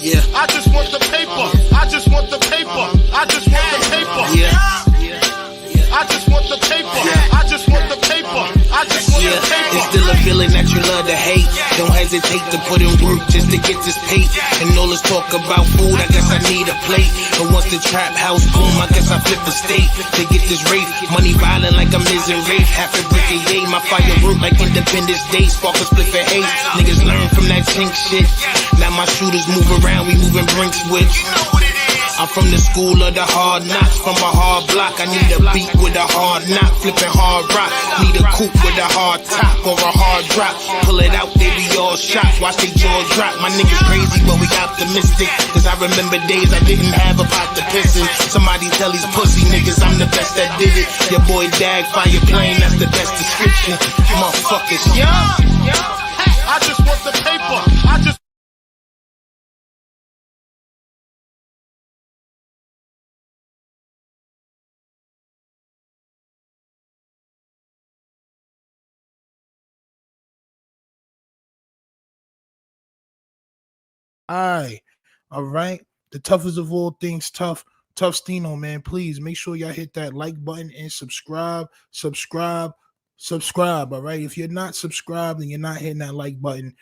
Yeah. I just want the paper. I just want the paper. I just want the paper. Yeah. I just want the paper. I just want the paper. I just want the paper. It's still a feeling that you love to hate. Don't hesitate to put in work just to get this pay. And all this talk about food, I guess I need a plate. But once the trap house boom, I guess I flip the state to get this rate. Money violent like I'm Miz and Rafe. Half a brick a yay. My fire work like Independence Day. Spark a split for hate. Niggas learn from that chink shit. Now my shooters move around, we moving brink switch. I'm from the school of the hard knocks, from a hard block. I need a beat with a hard knock, flipping hard rock. Need a coupe with a hard top or a hard drop. Pull it out, they be all shocked, watch they jaws drop. My niggas crazy, but we optimistic. Cause I remember days I didn't have a pot to piss in. Somebody tell these pussy niggas I'm the best that did it. Your boy Dag, fire plane, that's the best description. Motherfuckers, yeah. I just want the paper. I just All right. The toughest of all things, tough Stino, man. Please make sure y'all hit that like button and subscribe. All right. If you're not subscribed and you're not hitting that like button,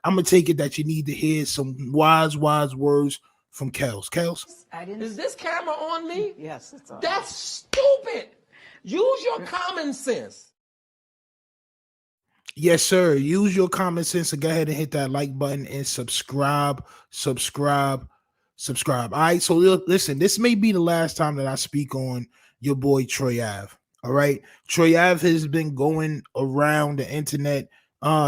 I'm gonna take it that you need to hear some wise words from Kels. Kels? Is this camera on me? Yes, it's on. That's stupid. Use your common sense. Yes, sir. Use your common sense and go ahead and hit that like button and subscribe. All right. So listen, this may be the last time that I speak on your boy Troy Ave. All right. Troy Ave has been going around the internet,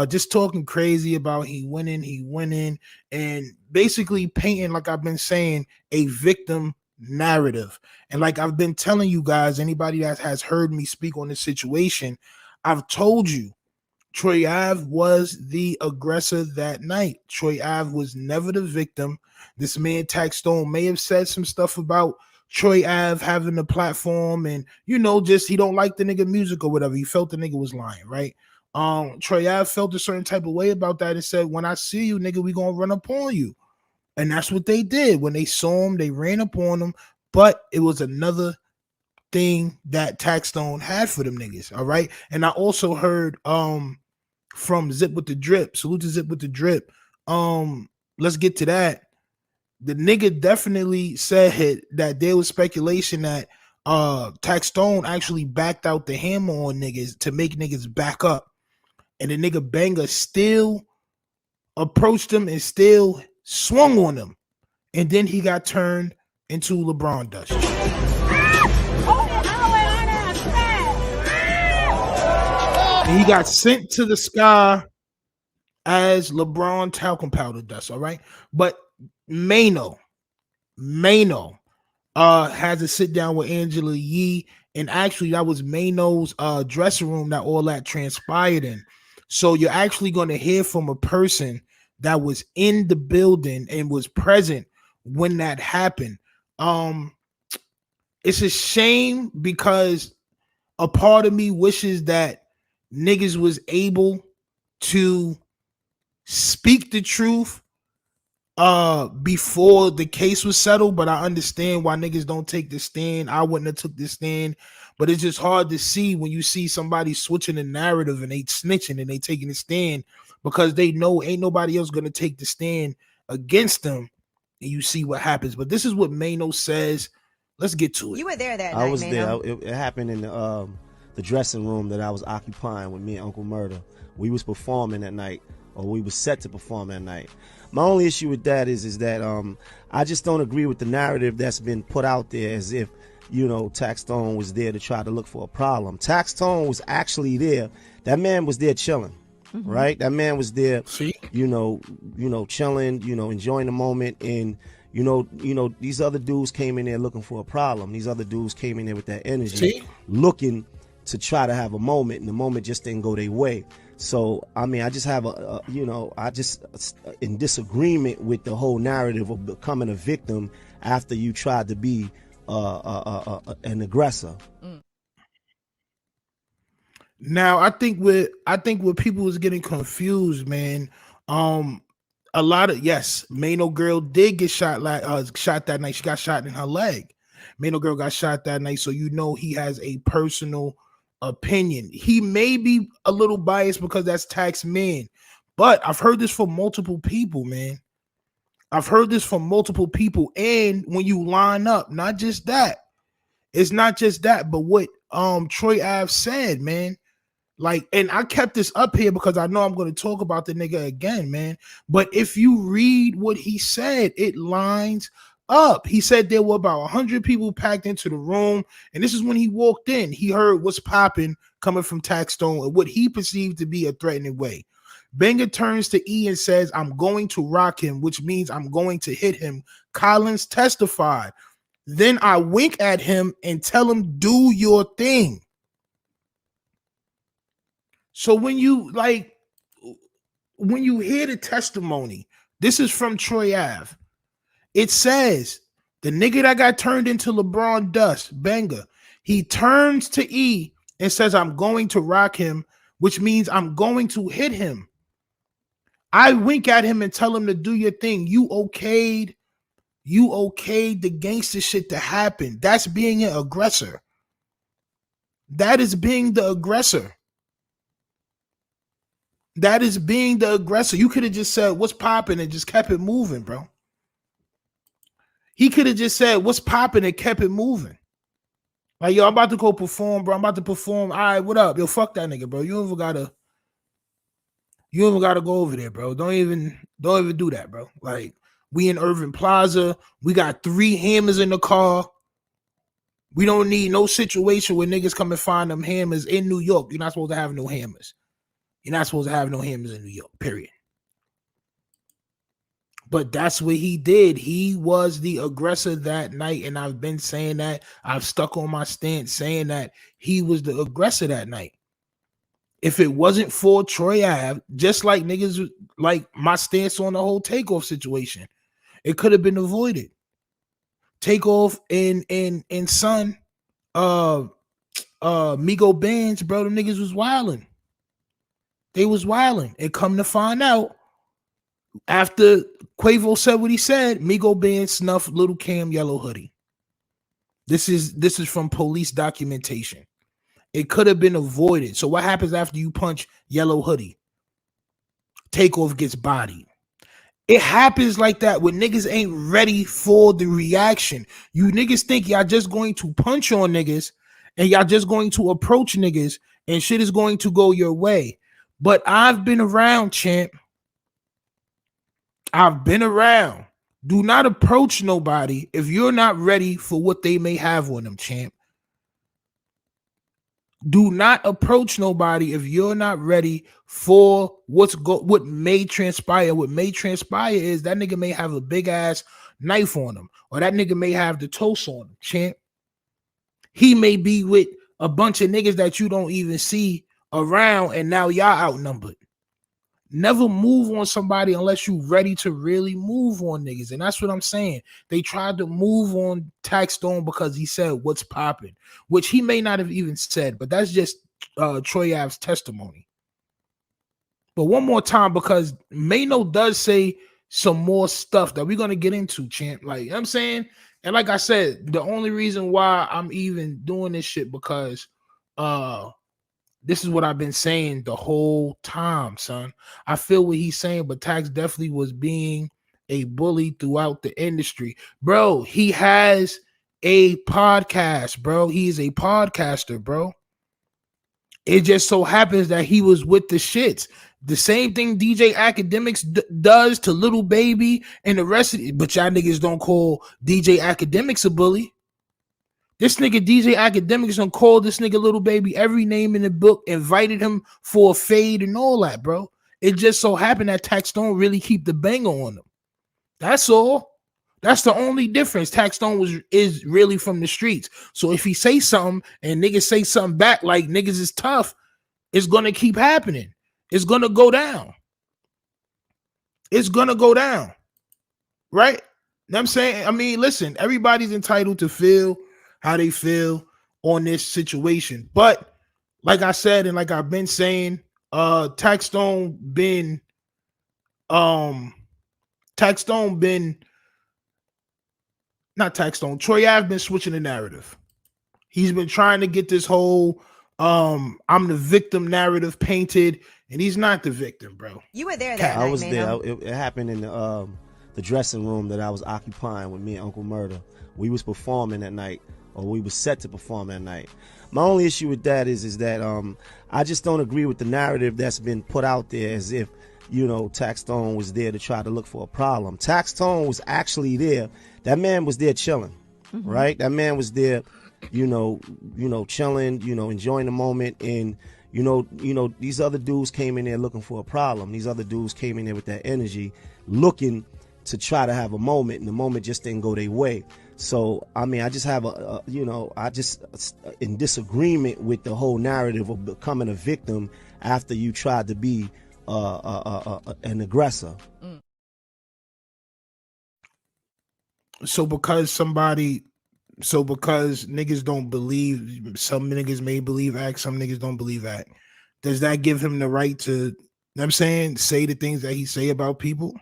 just talking crazy about he winning, and basically painting, like I've been saying, a victim narrative. And like I've been telling you guys, anybody that has heard me speak on this situation, I've told you Troy Ave was the aggressor that night. Troy Ave was never the victim. This man taxstone may have said some stuff about Troy Ave having a platform and, just he don't like the nigga music or whatever. He felt the nigga was lying, right? Troy Ave felt a certain type of way about that and said, when I see you, nigga, we gonna run up on you. And that's what they did. When they saw him, they ran up on him. But it was another thing that taxstone had for them niggas, all right? And I also heard from Zip with the Drip. Salute to Zip with the Drip. Let's get to that. The nigga definitely said that there was speculation that taxstone actually backed out the hammer on niggas to make niggas back up. And the nigga Banger still approached him and still swung on him. And then he got turned into LeBron dust. And he got sent to the sky as LeBron talcum powder dust, all right? But Maino has a sit down with Angela Yee, and actually that was Maino's dressing room that all that transpired in. So you're actually going to hear from a person that was in the building and was present when that happened. It's a shame because a part of me wishes that niggas was able to speak the truth before the case was settled, but I understand why niggas don't take the stand. I wouldn't have took this stand, but it's just hard to see when you see somebody switching the narrative and they snitching and they taking the stand because they know ain't nobody else gonna take the stand against them, and you see what happens. But this is what Maino says. Let's get to it. You were there that night, I was Maino. there. It happened in the dressing room that I was occupying with me and Uncle Murder. We was performing that night, or we was set to perform that night. My only issue with that is that I just don't agree with the narrative that's been put out there as if, taxstone was there to try to look for a problem. Taxstone was actually there. That man was there chilling, right? That man was there, chilling, enjoying the moment. And, these other dudes came in there looking for a problem. These other dudes came in there with that energy, looking to try to have a moment, and the moment just didn't go their way. So, I mean, I just have in disagreement with the whole narrative of becoming a victim after you tried to be an aggressor. Now, I think what people was getting confused, man. A lot of yes, Maino girl did get shot shot that night. She got shot in her leg. Maino girl got shot that night, so you know he has a personal opinion. He may be a little biased because that's Tax Man, but I've heard this from multiple people, man. I've heard this from multiple people, and when you line up, not just that, it's not just that, but what Troy Ave said, man. Like, and I kept this up here because I know I'm going to talk about the nigga again, man. But if you read what he said, it lines up. He said there were about 100 people packed into the room. And this is when he walked in. He heard what's popping coming from Taxstone and what he perceived to be a threatening way. Banger turns to E and says, I'm going to rock him, which means I'm going to hit him. Collins testified. Then I wink at him and tell him, do your thing. So when you hear the testimony, this is from Troy Ave. It says the nigga that got turned into LeBron Dust, Banger, he turns to E and says, I'm going to rock him, which means I'm going to hit him. I wink at him and tell him to do your thing. You okayed the gangster shit to happen. That's being an aggressor. That is being the aggressor. That is being the aggressor. You could have just said, what's popping, and just kept it moving, bro. He could have just said, what's popping, and kept it moving. Like, yo, I'm about to go perform, bro. I'm about to perform. All right, what up? Yo, fuck that nigga, bro. You even gotta go over there, bro. Don't even do that, bro. Like, we in Irving Plaza. We got 3 hammers in the car. We don't need no situation where niggas come and find them hammers in New York. You're not supposed to have no hammers. You're not supposed to have no hammers in New York, period. But that's what he did. He was the aggressor that night, and I've been saying that. I've stuck on my stance saying that he was the aggressor that night. If it wasn't for Troy Ave, just like niggas, like my stance on the whole Takeoff situation, it could have been avoided. Takeoff and son, Migo Bands, bro, them niggas was wilding. They was wilding. And come to find out, after Quavo said what he said, Migo Band snuffed Little Cam Yellow Hoodie. This is from police documentation. It could have been avoided. So what happens after you punch Yellow Hoodie? Takeoff gets bodied. It happens like that when niggas ain't ready for the reaction. You niggas think y'all just going to punch on niggas and y'all just going to approach niggas and shit is going to go your way. But I've been around, champ. I've been around. Do not approach nobody if you're not ready for what they may have on them, champ. Do not approach nobody if you're not ready for what may transpire. What may transpire is that nigga may have a big ass knife on him, or that nigga may have the toast on him, champ. He may be with a bunch of niggas that you don't even see around, and now y'all outnumbered. Never move on somebody unless you ready to really move on niggas. And that's what I'm saying. They tried to move on Taxstone because he said what's popping, which he may not have even said, but that's just Troy Ave's testimony. But one more time, because Maino does say some more stuff that we're going to get into, champ. Like, you know what I'm saying? And like I said, the only reason why I'm even doing this shit because this is what I've been saying the whole time, son. I feel what he's saying, but Tax definitely was being a bully throughout the industry. Bro, he has a podcast, bro. He's a podcaster, bro. It just so happens that he was with the shits. The same thing DJ Academics does to Little Baby and the rest of it. But y'all niggas don't call DJ Academics a bully. This nigga DJ Academics done called this nigga Little Baby every name in the book, invited him for a fade and all that, bro. It just so happened that Taxstone really keep the banger on them. That's all. That's the only difference. Taxstone is really from the streets. So if he say something and niggas say something back like niggas is tough, it's gonna keep happening. It's gonna go down. It's gonna go down. Right? You know what I'm saying? I mean, listen, everybody's entitled to feel how they feel on this situation. But like I said, and like I've been saying, Taxstone been Taxstone been not Taxstone. Troy Ave been switching the narrative. He's been trying to get this whole I'm the victim narrative painted, and he's not the victim, bro. You were there that night, I was Maino. there. It happened in the dressing room that I was occupying with me and Uncle Murder. We was performing that night, or we was set to perform that night. My only issue with that is that I just don't agree with the narrative that's been put out there as if, you know, Taxstone was there to try to look for a problem. Taxstone was actually there. That man was there chilling, right? That man was there, you know, chilling, you know, enjoying the moment. And, you know, these other dudes came in there looking for a problem. These other dudes came in there with that energy, looking to try to have a moment, and the moment just didn't go their way. So, I mean, I just have I just in disagreement with the whole narrative of becoming a victim after you tried to be an aggressor. So because niggas don't believe, some niggas may believe act, some niggas don't believe act. Does that give him the right to, you know what I'm saying, say the things that he say about people?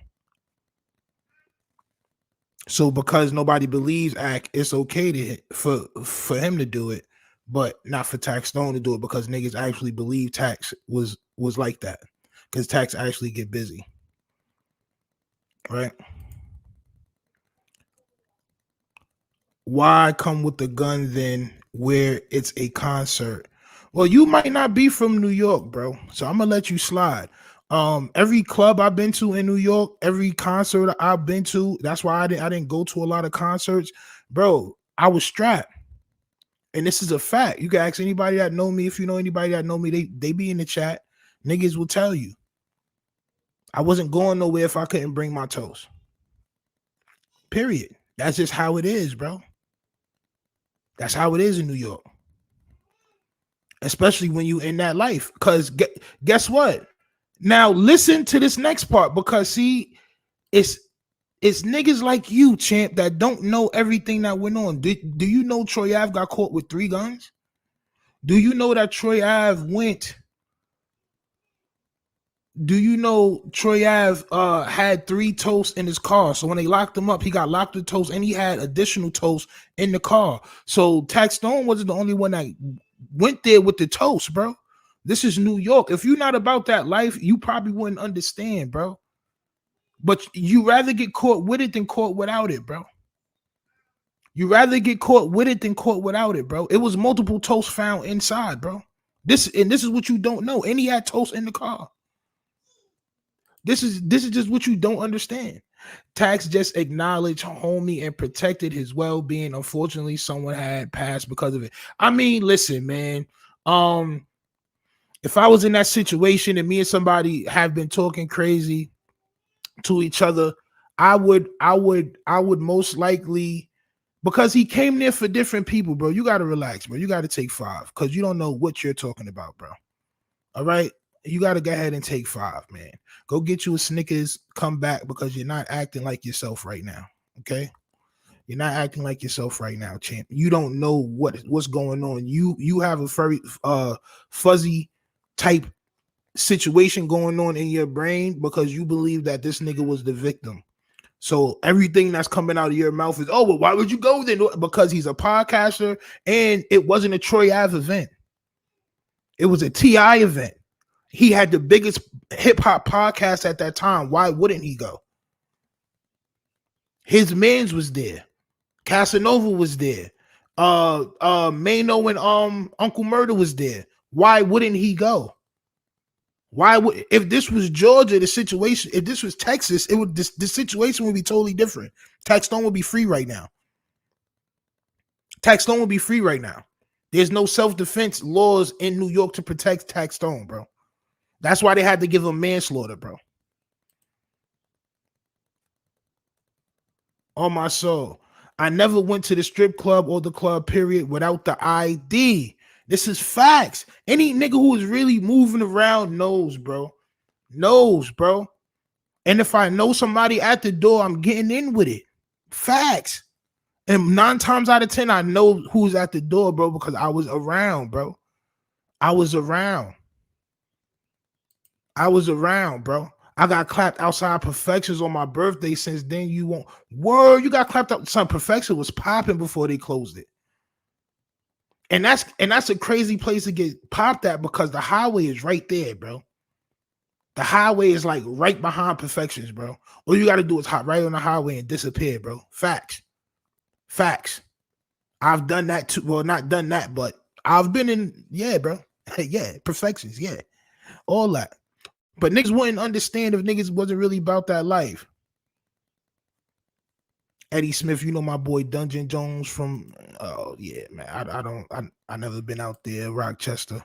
So because nobody believes act, it's okay to for him to do it, but not for Taxstone to do it, because niggas actually believe Tax was like that. Because Tax actually get busy. Right? Why come with the gun then where it's a concert? Well, you might not be from New York, bro. So I'm gonna let you slide. Every club I've been to in New York, every concert I've been to, that's why I didn't go to a lot of concerts, bro. I was strapped. And this is a fact. You can ask anybody that know me. If you know anybody that know me, they be in the chat. Niggas will tell you. I wasn't going nowhere if I couldn't bring my toast. Period. That's just how it is, bro. That's how it is in New York. Especially when you in that life. Because guess what? Now listen to this next part, because see, it's niggas like you, champ, that don't know everything that went on. Do you know Troy Ave got caught with 3 guns? Do you know that Troy Ave went? Do you know Troy Ave had 3 toasts in his car? So when they locked him up, he got locked with toast, and he had additional toast in the car. So Taxstone wasn't the only one that went there with the toast, bro. This is New York. If you're not about that life, you probably wouldn't understand, bro. But you rather get caught with it than caught without it, bro. You rather get caught with it than caught without it, bro. It was multiple toasts found inside, bro. This is what you don't know. And he had toast in the car. This is just what you don't understand. Tax just acknowledged homie and protected his well-being. Unfortunately, someone had passed because of it. I mean, listen, man. If I was in that situation and me and somebody have been talking crazy to each other, I would most likely, because he came there for different people, bro. You got to relax, bro. You got to take 5, because you don't know what you're talking about, bro. All right? You got to go ahead and take 5, man. Go get you a Snickers, come back, because you're not acting like yourself right now, okay? You're not acting like yourself right now, champ. You don't know what's going on. You have a very fuzzy type situation going on in your brain because you believe that this nigga was the victim. So everything that's coming out of your mouth is, oh, well, why would you go then? Because he's a podcaster, and it wasn't a Troy Ave event. It was a TI event. He had the biggest hip-hop podcast at that time. Why wouldn't he go? His mans was there. Casanova was there. Maino and Uncle Murder was there. Why wouldn't he go? Why would, if this was Georgia, the situation, if this was Texas, it would, the situation would be totally different. Taxstone would be free right now. Taxstone would be free right now. There's no self-defense laws in New York to protect Taxstone, bro. That's why they had to give him manslaughter, bro. On my soul. I never went to the strip club or the club, period, without the ID. This is facts. Any nigga who is really moving around knows, bro. Knows, bro. And if I know somebody at the door, I'm getting in with it. Facts. And 9 times out of 10, I know who's at the door, bro, because I was around, bro. I was around. I was around, bro. I got clapped outside Perfections on my birthday. Since then, you won't. Word, you got clapped out. Some Perfection was popping before they closed it. And that's a crazy place to get popped at because the highway is right there, bro. The highway is like right behind Perfections, bro. All you got to do is hop right on the highway and disappear, bro. Facts. Facts. I've done that too. Well, not done that, but I've been in, yeah, bro. Yeah, Perfections, yeah. All that. But niggas wouldn't understand if niggas wasn't really about that life. Eddie Smith, you know my boy Dungeon Jones from, oh yeah, man. I never been out there, Rochester.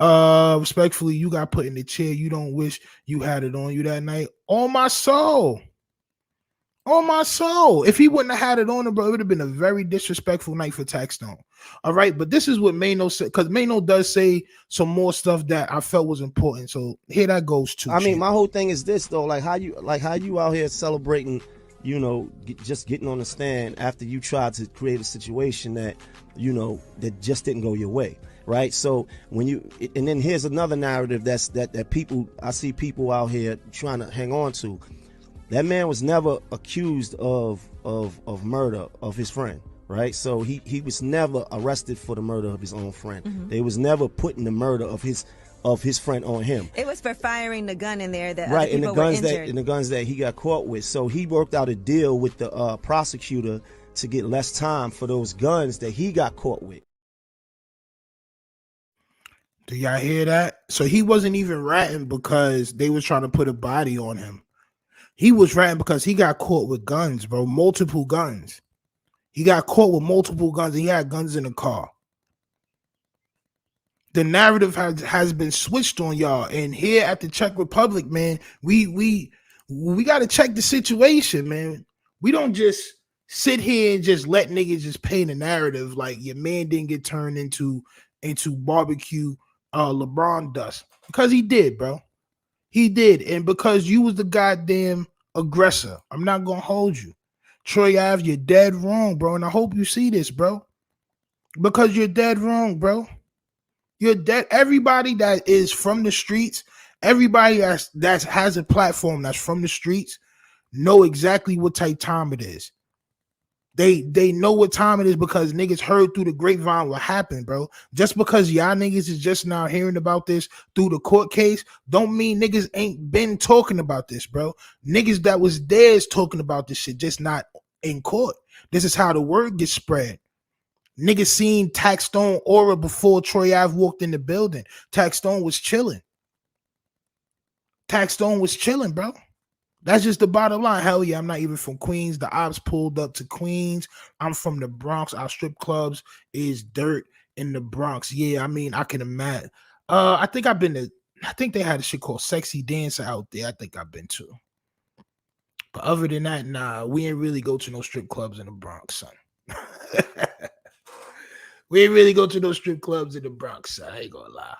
Respectfully, you got put in the chair. You don't wish you had it on you that night. On my soul. On my soul. If he wouldn't have had it on him, bro, it would have been a very disrespectful night for Taxstone. All right, but this is what Maino said, because Maino does say some more stuff that I felt was important. So here that goes too. I mean, my whole thing is this though, like how you out here celebrating, you know, just getting on the stand after you tried to create a situation that, you know, that just didn't go your way, right? So when you, and then here's another narrative that people, I see people out here trying to hang on to. That man was never accused of murder of his friend, right? So he was never arrested for the murder of his own friend. Mm-hmm. They was never putting the murder of his friend on him. It was for firing the gun in there that right, other people were injured. And the guns that he got caught with. So he worked out a deal with the prosecutor to get less time for those guns that he got caught with. Do y'all hear that? So he wasn't even ratting because they was trying to put a body on him. He was ratting because he got caught with guns, bro. Multiple guns. He got caught with multiple guns. And he had guns in the car. The narrative has been switched on y'all. And here at the Czech Republic, man, we got to check the situation, man. We don't just sit here and just let niggas just paint a narrative like your man didn't get turned into barbecue LeBron dust. Because he did, bro. He did. And because you was the goddamn aggressor, I'm not going to hold you. Troy Ave, you're dead wrong, bro. And I hope you see this, bro. Because you're dead wrong, bro. You're dead. Everybody that is from the streets, everybody that has a platform that's from the streets, know exactly what type time it is. They know what time it is because niggas heard through the grapevine what happened, bro. Just because y'all niggas is just now hearing about this through the court case, don't mean niggas ain't been talking about this, bro. Niggas that was there is talking about this shit, just not in court. This is how the word gets spread. Niggas seen Taxstone aura before Troy Ave walked in the building. Taxstone was chilling. Taxstone was chilling, bro. That's just the bottom line. Hell yeah, I'm not even from Queens. The ops pulled up to Queens. I'm from the Bronx. Our strip clubs is dirt in the Bronx. Yeah, I mean, I can imagine. I think they had a shit called Sexy Dancer out there. I think I've been to. But other than that, nah, we ain't really go to no strip clubs in the Bronx, son. We ain't really go to those strip clubs in the Bronx, son. I ain't gonna lie.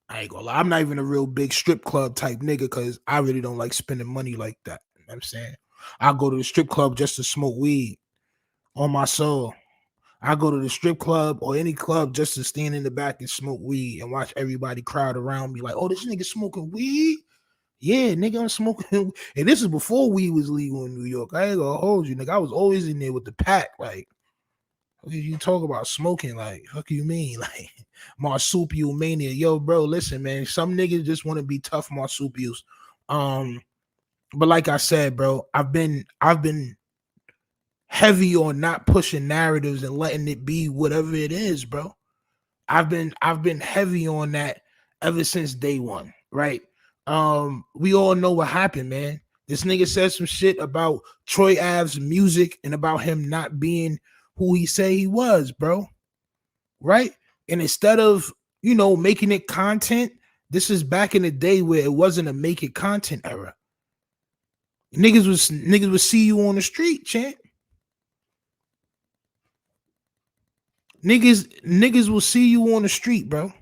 I'm not even a real big strip club type nigga because I really don't like spending money like that. You know what I'm saying? I go to the strip club just to smoke weed on my soul. I go to the strip club or any club just to stand in the back and smoke weed and watch everybody crowd around me like, oh, this nigga smoking weed? Yeah, nigga, I'm smoking. And this is before weed was legal in New York. I ain't gonna hold you, nigga. I was always in there with the pack. Like, you talk about smoking, like, what do you mean? Like, marsupial mania. Yo, bro, listen, man. Some niggas just want to be tough marsupials. But like I said, bro, I've been heavy on not pushing narratives and letting it be whatever it is, bro. I've been heavy on that ever since day one, right? We all know what happened, man. This nigga said some shit about Troy Ave's music and about him not being who he said he was, bro. Right? And instead of, making it content, this is back in the day where it wasn't a make it content era. Niggas would see you on the street, champ. Niggas will see you on the street, bro.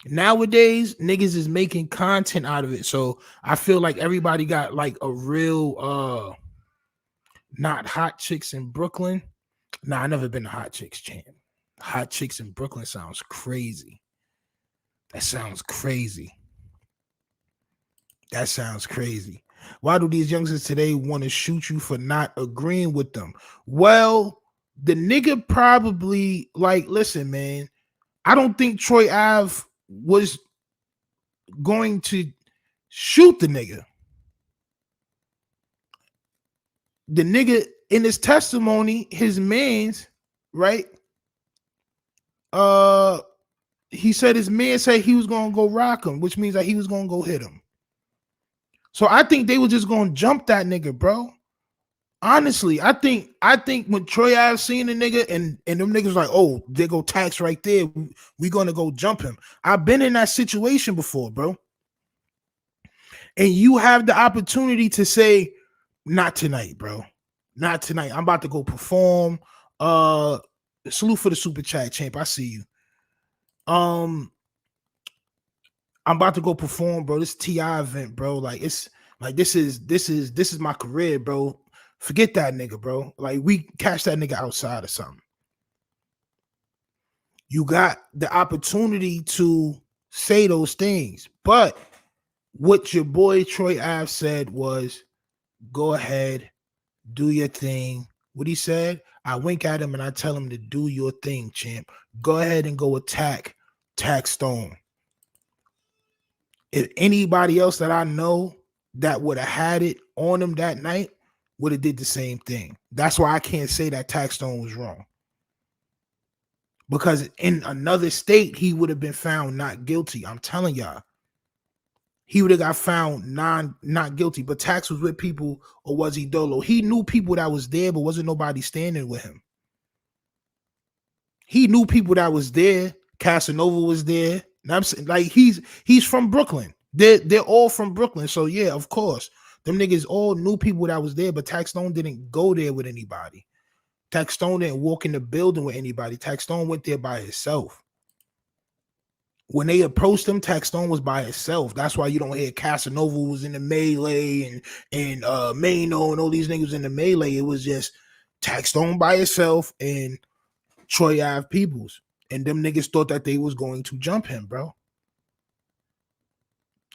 Nowadays, niggas is making content out of it. So I feel like everybody got like a real not hot chicks in Brooklyn. Nah, I never been to Hot Chicks, champ. Hot Chicks in Brooklyn sounds crazy. That sounds crazy. That sounds crazy. Why do these youngsters today want to shoot you for not agreeing with them? Well, the nigga probably like, listen, man, I don't think Troy Ave was going to shoot the nigga. The nigga in his testimony, his man's right. He said his man said he was gonna go rock him, which means that he was gonna go hit him. So I think they were just gonna jump that nigga, bro. Honestly, I think when Troy Ave seen the nigga and them niggas like, oh, they go tax right there. We gonna go jump him. I've been in that situation before, bro. And you have the opportunity to say, not tonight, bro. Not tonight. I'm about to go perform. Salute for the super chat, champ. I see you. I'm about to go perform, bro. This TI event, bro. Like it's like this is my career, bro. Forget that nigga, bro. Like we catch that nigga outside or something. You got the opportunity to say those things, but what your boy Troy Ave said was, go ahead, do your thing. What he said, I wink at him and I tell him to do your thing, champ. Go ahead and go attack Taxstone. If anybody else that I know that would have had it on him that night would have did the same thing. That's why I can't say that Taxstone was wrong. Because in another state, he would have been found not guilty. I'm telling y'all. He would have got found not guilty. But Tax was with people, or was he dolo? He knew people that was there, but wasn't nobody standing with him. He knew people that was there. Casanova was there. And I'm saying, like, he's from Brooklyn. They're all from Brooklyn. So yeah, of course. Them niggas all knew people that was there, but Taxstone didn't go there with anybody. Taxstone didn't walk in the building with anybody. Taxstone went there by himself. When they approached him, Taxstone was by himself. That's why you don't hear Casanova was in the melee and Maino and all these niggas in the melee. It was just Taxstone by himself and Troy Ave Peoples. And them niggas thought that they was going to jump him, bro.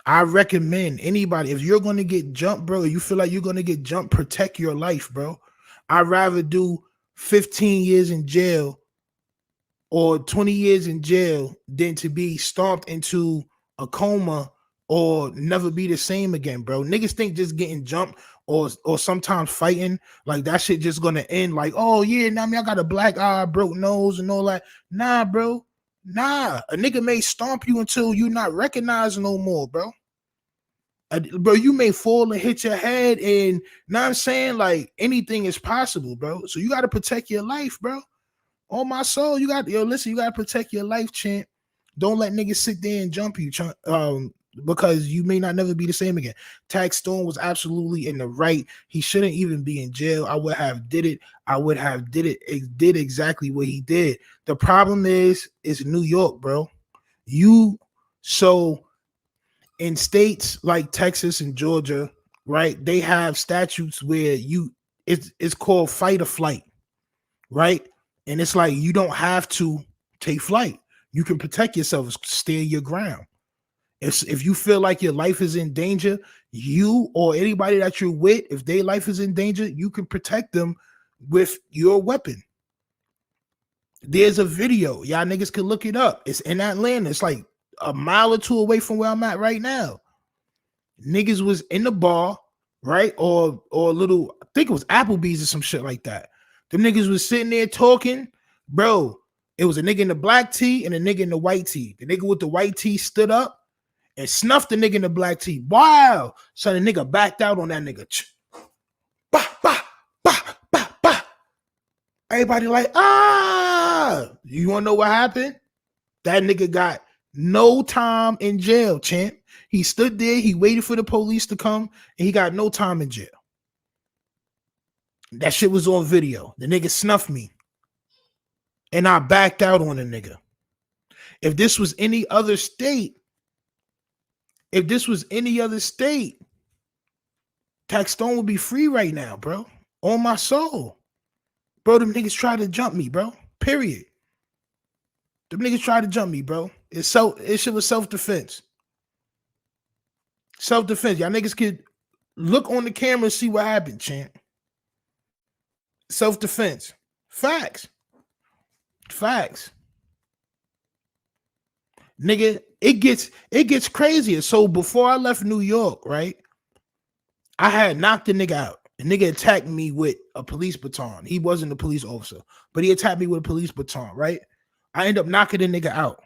I recommend anybody, if you're going to get jumped, bro, or you feel like you're going to get jumped, protect your life, bro. I'd rather do 15 years in jail or 20 years in jail than to be stomped into a coma or never be the same again, bro. Niggas think just getting jumped or sometimes fighting, like that shit just gonna end like, oh yeah, now I mean I got a black eye, broke nose and all that. Nah, bro. Nah. A nigga may stomp you until you're not recognized no more, bro. Bro, you may fall and hit your head, and now I'm saying like anything is possible, bro. So you got to protect your life, bro. On my soul, you got listen, you got to protect your life, champ. Don't let niggas sit there and jump you, because you may not never be the same again. Taxstone was absolutely in the right. He shouldn't even be in jail. I would have did it. Did exactly what he did. The problem is New York, bro. In states like Texas and Georgia, right? They have statutes where it's called fight or flight, right? And it's like you don't have to take flight. You can protect yourself, stand your ground. If you feel like your life is in danger, you or anybody that you're with, if their life is in danger, you can protect them with your weapon. There's a video. Y'all niggas can look it up. It's in Atlanta. It's like a mile or two away from where I'm at right now. Niggas was in the bar, right? Or a little, I think it was Applebee's or some shit like that. Them niggas was sitting there talking, bro. It was a nigga in the black tee and a nigga in the white tee. The nigga with the white tee stood up and snuffed the nigga in the black tee. Wow. So the nigga backed out on that nigga. Bah, bah, bah, bah, bah. Everybody like, you want to know what happened? That nigga got no time in jail, champ. He stood there, he waited for the police to come, and he got no time in jail. That shit was on video. The nigga snuffed me. And I backed out on the nigga. If this was any other state, Taxstone would be free right now, bro. On my soul. Bro, them niggas tried to jump me, bro. Period. Them niggas tried to jump me, bro. It shit was self-defense. Self-defense. Y'all niggas could look on the camera and see what happened, champ. Self-defense. Facts. Facts. Nigga, it gets crazier. So before I left New York, right, I had knocked the nigga out. The nigga attacked me with a police baton. He wasn't a police officer, but he attacked me with a police baton, right? I ended up knocking the nigga out.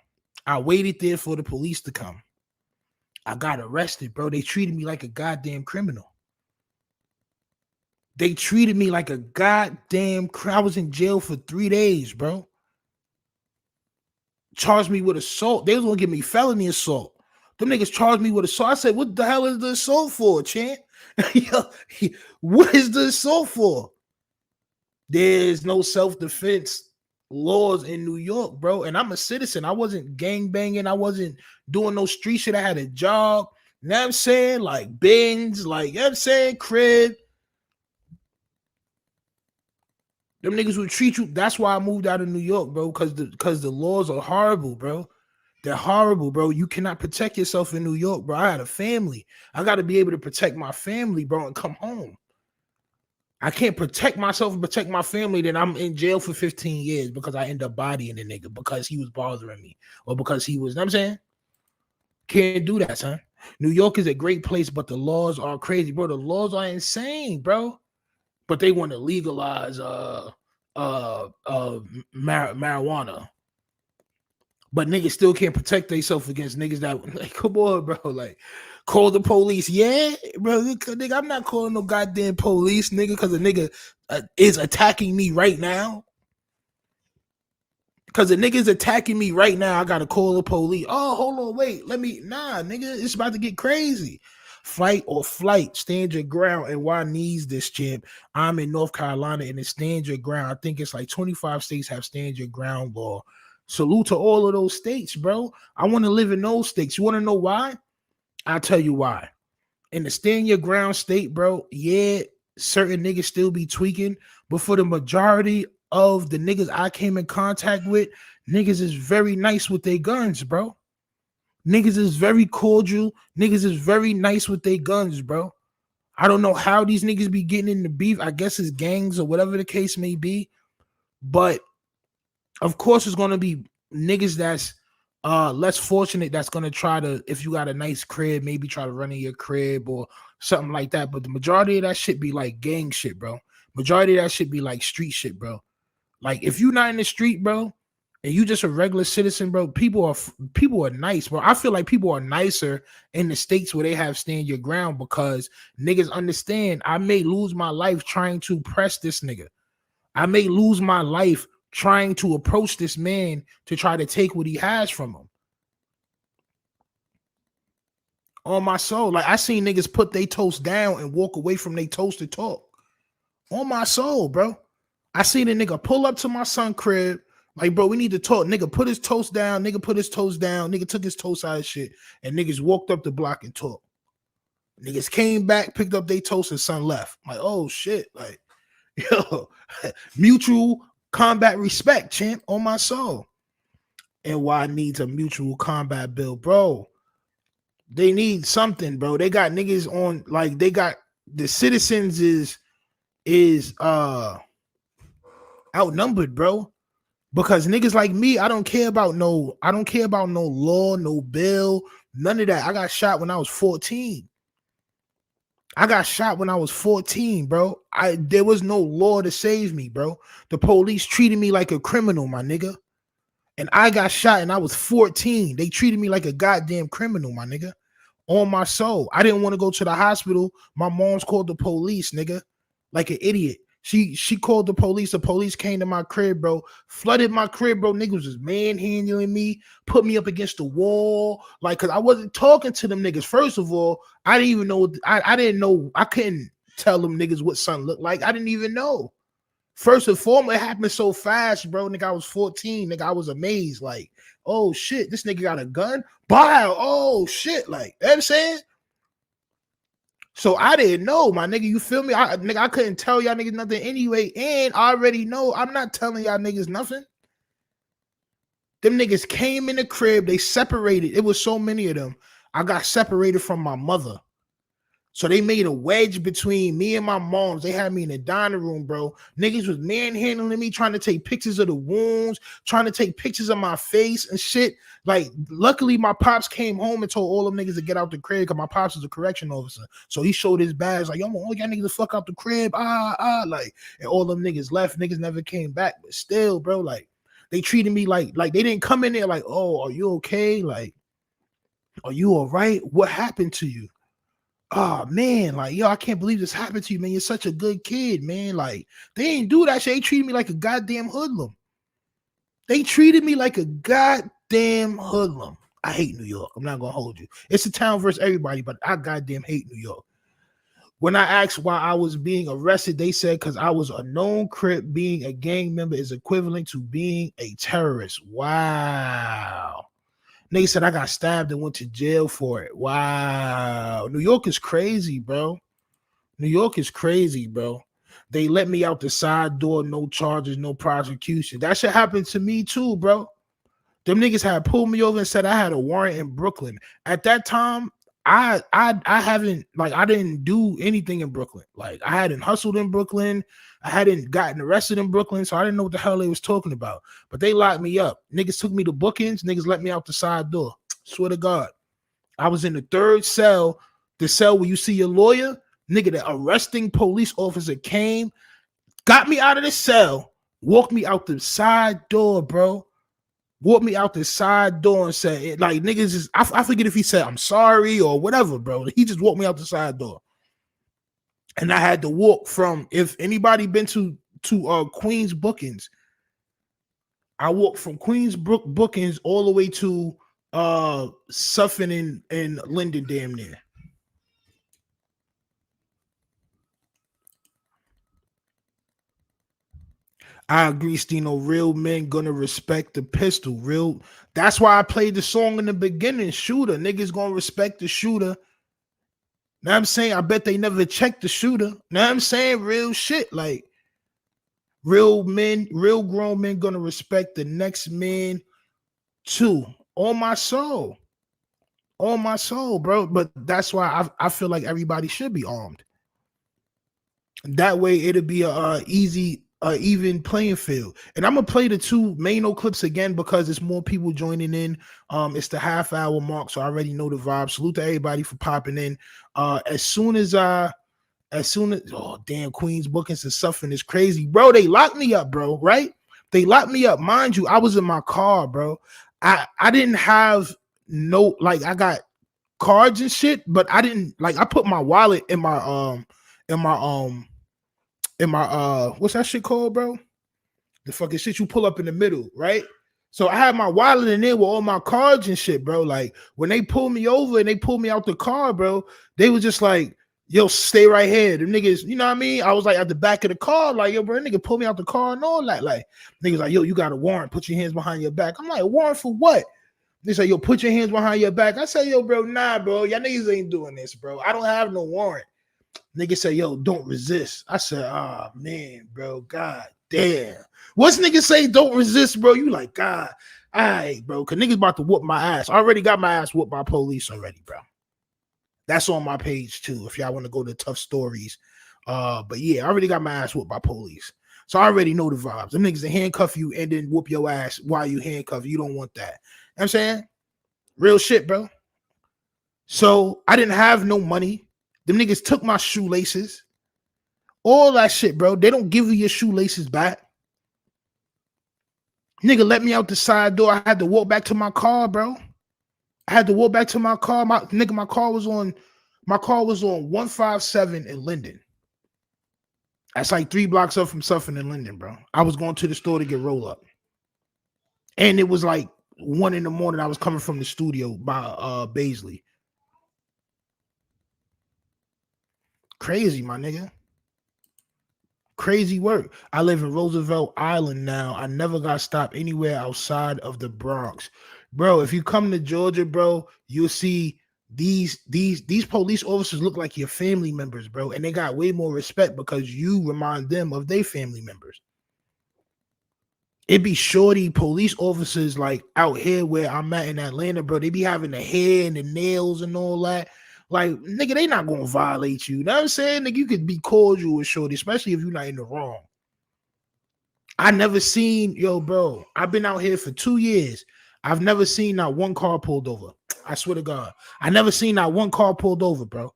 I waited there for the police to come. I got arrested, bro. They treated me like a goddamn criminal. They treated me like a goddamn criminal. I was in jail for 3 days, bro. Charged me with assault. They was gonna give me felony assault. Them niggas charged me with assault. I said, what the hell is the assault for, champ? Yo, what is the assault for? There's no self-defense laws in New York, bro. And I'm a citizen. I wasn't gang banging. I wasn't doing no street shit. I had a job. You know what I'm saying? Like Bings, like, you know what I'm saying? Crib. Them niggas would treat you. That's why I moved out of New York, bro. Because the laws are horrible, bro. They're horrible, bro. You cannot protect yourself in New York, bro. I had a family. I got to be able to protect my family, bro, and come home. I can't protect myself and protect my family, then I'm in jail for 15 years because I end up bodying the nigga because he was bothering me or because he was, you know what I'm saying? Can't do that, son. New York is a great place, but the laws are crazy, bro. The laws are insane, bro. But they want to legalize marijuana. But niggas still can't protect themselves against niggas that, like, come on, bro. Like, call the police. Yeah, bro. Nigga, I'm not calling no goddamn police, nigga, because a nigga is attacking me right now. Because the nigga's attacking me right now, I got to call the police. Oh, hold on, wait. Nah, nigga, it's about to get crazy. Fight or flight, stand your ground. And why needs this, champ? I'm in North Carolina and it's stand your ground. I think it's like 25 states have stand your ground law. Salute to all of those states, bro. I want to live in those states. You want to know why? I'll tell you why. In the stand your ground state, bro, yeah, certain niggas still be tweaking, but for the majority of the niggas I came in contact with, niggas is very nice with their guns, bro. Niggas is very cordial. Niggas is very nice with their guns, bro. I don't know how these niggas be getting in the beef. I guess it's gangs or whatever the case may be. But of course, it's going to be niggas that's less fortunate that's going to try to, if you got a nice crib, maybe try to run in your crib or something like that. But the majority of that shit be like gang shit, bro. Majority of that shit be like street shit, bro. Like, if you're not in the street, bro, and you just a regular citizen, bro, people are nice, bro. I feel like people are nicer in the states where they have stand your ground because niggas understand I may lose my life trying to press this nigga. I may lose my life trying to approach this man to try to take what he has from him. On my soul. Like, I seen niggas put their toast down and walk away from their toast to talk. On my soul, bro. I seen a nigga pull up to my son crib. Like, bro, we need to talk. Nigga put his toast down. Nigga put his toast down. Nigga took his toast out of shit. And niggas walked up the block and talked. Niggas came back, picked up their toast, and son left. Like, oh shit. Like, yo, mutual combat respect, champ, on my soul. And why needs a mutual combat bill, bro? They need something, bro. They got niggas on, like, they got the citizens is outnumbered, bro. Because niggas like me, I don't care about no law, no bill, none of that. I got shot when I was 14. Bro. There was no law to save me, bro. The police treated me like a criminal, my nigga. And I got shot and I was 14. They treated me like a goddamn criminal, my nigga. On my soul. I didn't want to go to the hospital. My mom's called the police, nigga. Like an idiot. She called the police. The police came to my crib, bro. Flooded my crib, bro. Niggas was manhandling me, put me up against the wall. Like, cause I wasn't talking to them niggas. First of all, I didn't even know. I didn't know. I couldn't tell them niggas what something looked like. I didn't even know. First and foremost, it happened so fast, bro. Nigga, I was 14. Nigga, I was amazed. Like, oh shit, this nigga got a gun. Wow. Oh shit. Like, you know what I'm saying? So I didn't know, my nigga. You feel me? I couldn't tell y'all niggas nothing anyway. And I already know I'm not telling y'all niggas nothing. Them niggas came in the crib. They separated. It was so many of them. I got separated from my mother. So they made a wedge between me and my moms. They had me in the dining room, bro. Niggas was manhandling me, trying to take pictures of the wounds, trying to take pictures of my face and shit. Like, luckily, my pops came home and told all them niggas to get out the crib because my pops is a correction officer. So he showed his badge, like, yo, all y'all niggas the fuck out the crib. Like, and all them niggas left. Niggas never came back. But still, bro, like, they treated me like they didn't come in there like, oh, are you okay? Like, are you all right? What happened to you? Oh man, like, yo, I can't believe this happened to you, man. You're such a good kid, man. Like, they ain't do that shit. They treated me like a goddamn hoodlum. They treated me like a goddamn hoodlum. I hate New York. I'm not gonna hold you. It's a town versus everybody, but I goddamn hate New York. When I asked why I was being arrested, they said because I was a known Crip. Being a gang member is equivalent to being a terrorist. Wow. Nigga said I got stabbed and went to jail for it. Wow. New York is crazy, bro. New York is crazy, bro. They let me out the side door, no charges, no prosecution. That shit happened to me too, bro. Them niggas had pulled me over and said I had a warrant in Brooklyn. At that time, I haven't, like, I didn't do anything in Brooklyn. Like, I hadn't hustled in Brooklyn. I hadn't gotten arrested in Brooklyn, so I didn't know what the hell they was talking about. But they locked me up. Niggas took me to bookings. Niggas let me out the side door. Swear to God. I was in the third cell, the cell where you see your lawyer. Nigga, the arresting police officer came, got me out of the cell, walked me out the side door, bro. Walked me out the side door and said, like, niggas is, I forget if he said I'm sorry or whatever, bro. He just walked me out the side door. And I had to walk from, if anybody been to Queens bookings, I walked from Queens bookings all the way to Suffin and Linden, damn near. I agree, Stino. Real men gonna respect the pistol. Real. That's why I played the song in the beginning. Shooter. Niggas gonna respect the shooter. Know what I'm saying? I bet they never checked the shooter. Know what I'm saying? Real shit. Like, real men, real grown men gonna respect the next man too. On my soul. On my soul, bro. But that's why I feel like everybody should be armed. That way it'll be a easy, even playing field. And I'm gonna play the two Maino clips again because there's more people joining in. It's the half hour mark, so I already know the vibe. Salute to everybody for popping in. As soon as oh damn, Queens bookings and Suffering is crazy, bro. They locked me up, bro. Right? They locked me up. Mind you, I was in my car, bro. I didn't have no, like, I got cards and shit, but I didn't, like, I put my wallet in my what's that shit called, bro? The fucking shit you pull up in the middle, right? So I had my wallet in there with all my cards and shit, bro. Like, when they pulled me over and they pulled me out the car, bro, they was just like, yo, stay right here. The niggas, you know what I mean? I was like at the back of the car, like, yo, bro, nigga pull me out the car and all that. Like, niggas like, yo, you got a warrant, put your hands behind your back. I'm like, warrant for what? They say, yo, put your hands behind your back. I say, yo, bro, nah, bro, y'all niggas ain't doing this, bro. I don't have no warrant. Nigga say, yo, don't resist. I said, oh, man, bro, god damn. What's niggas say don't resist, bro? You like, God, all right, bro, because niggas about to whoop my ass. I already got my ass whooped by police already, bro. That's on my page, too, if y'all want to go to Tough Stories. But, yeah, I already got my ass whooped by police. So I already know the vibes. Them niggas that handcuff you and then whoop your ass while you handcuff. You don't want that. You know what I'm saying? Real shit, bro. So I didn't have no money. Them niggas took my shoelaces. All that shit, bro. They don't give you your shoelaces back. Nigga let me out the side door. I had to walk back to my car, bro. I had to walk back to my car. My car was on 157 in Linden. That's like 3 blocks up from Suffern and Linden, bro. I was going to the store to get roll up. And it was like 1 in the morning. I was coming from the studio by Baisley. Crazy, my nigga. Crazy work. I live in Roosevelt Island now. I never got stopped anywhere outside of the Bronx. Bro, if you come to Georgia, bro, you'll see these police officers look like your family members, bro. And they got way more respect because you remind them of their family members. It be shorty police officers like out here where I'm at in Atlanta, bro. They be having the hair and the nails and all that. Like, nigga, they not gonna violate you. You know what I'm saying? Nigga, you could be cordial with shorty, especially if you're not in the wrong. I never seen, yo, bro. I've been out here for 2 years. I've never seen not one car pulled over. I swear to God. I never seen not one car pulled over, bro.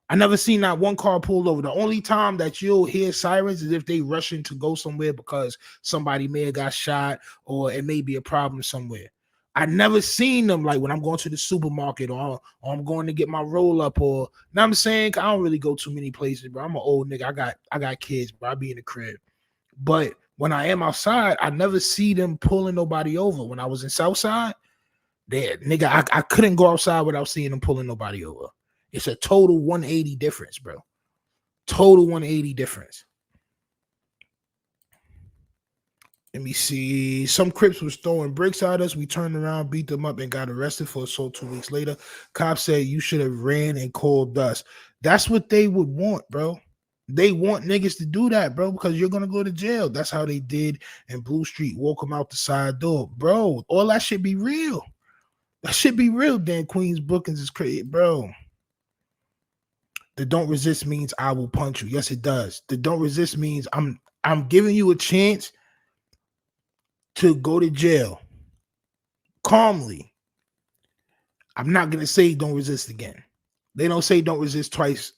I never seen that one car pulled over. The only time that you'll hear sirens is if they rushing to go somewhere because somebody may have got shot or it may be a problem somewhere. I never seen them like when I'm going to the supermarket or I'm going to get my roll up or, you know what I'm saying? I don't really go too many places, bro. I'm an old nigga. I got kids, bro. I be in the crib. But when I am outside, I never see them pulling nobody over. When I was in Southside, nigga, I couldn't go outside without seeing them pulling nobody over. It's a total 180 difference, bro. Total 180 difference. Let me see. Some Crips was throwing bricks at us. We turned around, beat them up, and got arrested for assault 2 weeks later. Cops said you should have ran and called us. That's what they would want, bro. They want niggas to do that, bro, because you're going to go to jail. That's how they did in Blue Street. Woke them out the side door. Bro, all that should be real. That should be real, Dan. Queens bookings is crazy, bro. The don't resist means I will punch you. Yes, it does. The don't resist means I'm giving you a chance to go to jail calmly. I'm not gonna say don't resist again. They don't say don't resist twice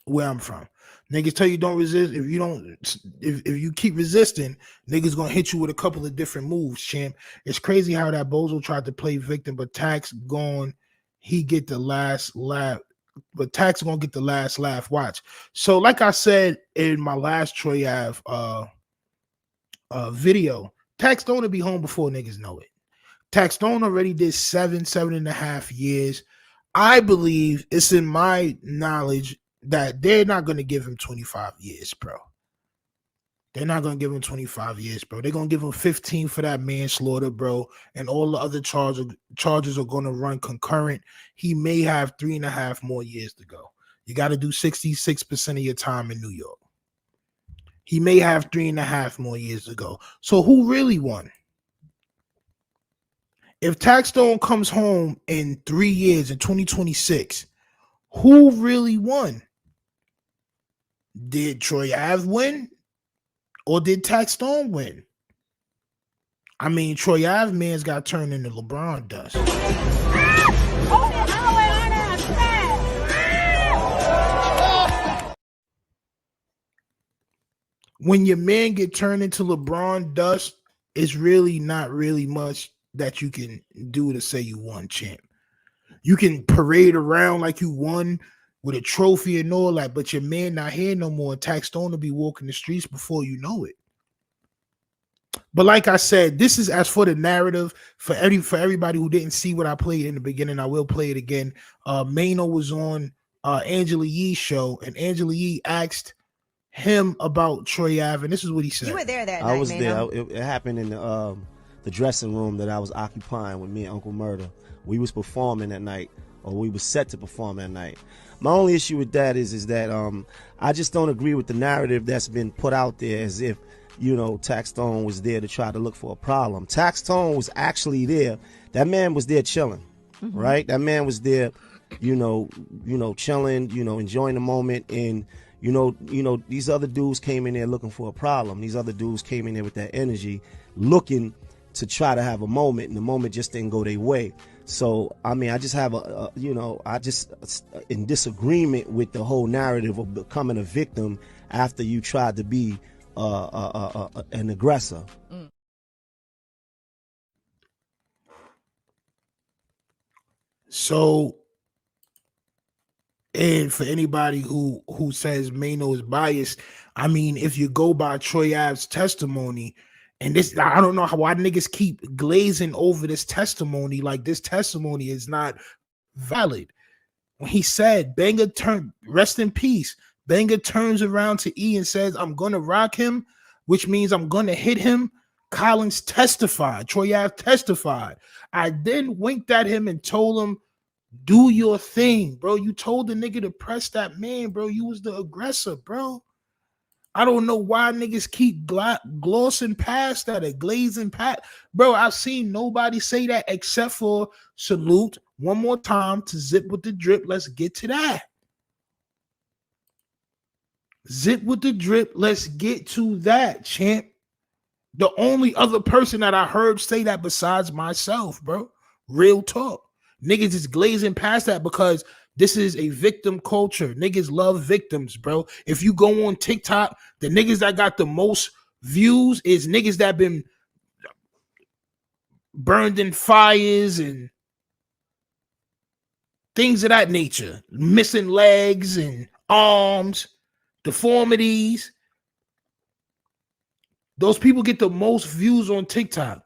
where I'm from. Niggas tell you don't resist. If you keep resisting, niggas gonna hit you with a couple of different moves, champ. It's crazy how that Bozo tried to play victim, but Tax gone, he get the last laugh. But Tax gonna get the last laugh. Watch. So, like I said in my last Troy Ave video, Taxstone will be home before niggas know it. Taxstone already did 7.5 years. I believe it's in my knowledge that they're not gonna give him 25 years, bro. They're not gonna give him 25 years, bro. They're gonna give him 15 for that manslaughter, bro. And all the other charges are gonna run concurrent. He may have 3.5 more years to go. You got to do 66% of your time in New York. He may have 3.5 more years to go. So who really won? If Taxstone comes home in 3 years in 2026, who really won? Did Troy Ave win? Or did Taxstone win? I mean, Troy Ave man's got turned into LeBron dust. When your man get turned into LeBron dust, it's really not really much that you can do to say you won, champ. You can parade around like you won with a trophy and all that, but your man not here no more. Taxstone will be walking the streets before you know it. But like I said, this is as for the narrative for everybody who didn't see what I played in the beginning. I will play it again. Maino was on Angela Yee's show, and Angela Yee asked him about Troy Ave, and this is what he said. You were there that night, I was Maino. there. It happened in the dressing room that I was occupying with me and Uncle Murder. We was performing that night, or we was set to perform that night. My only issue with that is that I just don't agree with the narrative that's been put out there as if, you know, Taxstone was there to try to look for a problem. Taxstone was actually there. That man was there chilling, right? That man was there, you know, chilling, enjoying the moment. And, you know, these other dudes came in there looking for a problem. These other dudes came in there with that energy, looking to try to have a moment, and the moment just didn't go their way. So, I mean, I just have in disagreement with the whole narrative of becoming a victim after you tried to be an aggressor. So, and for anybody who says Maino is biased, I mean, if you go by Troy Ave's testimony, and this, I don't know why niggas keep glazing over this testimony, like this testimony is not valid. When he said, Banger rest in peace, Banger turns around to E and says, I'm gonna rock him, which means I'm gonna hit him. Collins testified, Troy Ave testified. I then winked at him and told him, do your thing, bro. You told the nigga to press that man, bro. You was the aggressor, bro. I don't know why niggas keep glossing past that or glazing past. Bro, I've seen nobody say that except for Salute, one more time to zip with the drip. Let's get to that. Zip with the drip. Let's get to that, champ. The only other person that I heard say that besides myself, bro. Real talk. Niggas is glazing past that because this is a victim culture. Niggas love victims, bro. If you go on TikTok, the niggas that got the most views is niggas that been burned in fires and things of that nature. Missing legs and arms, deformities. Those people get the most views on TikTok.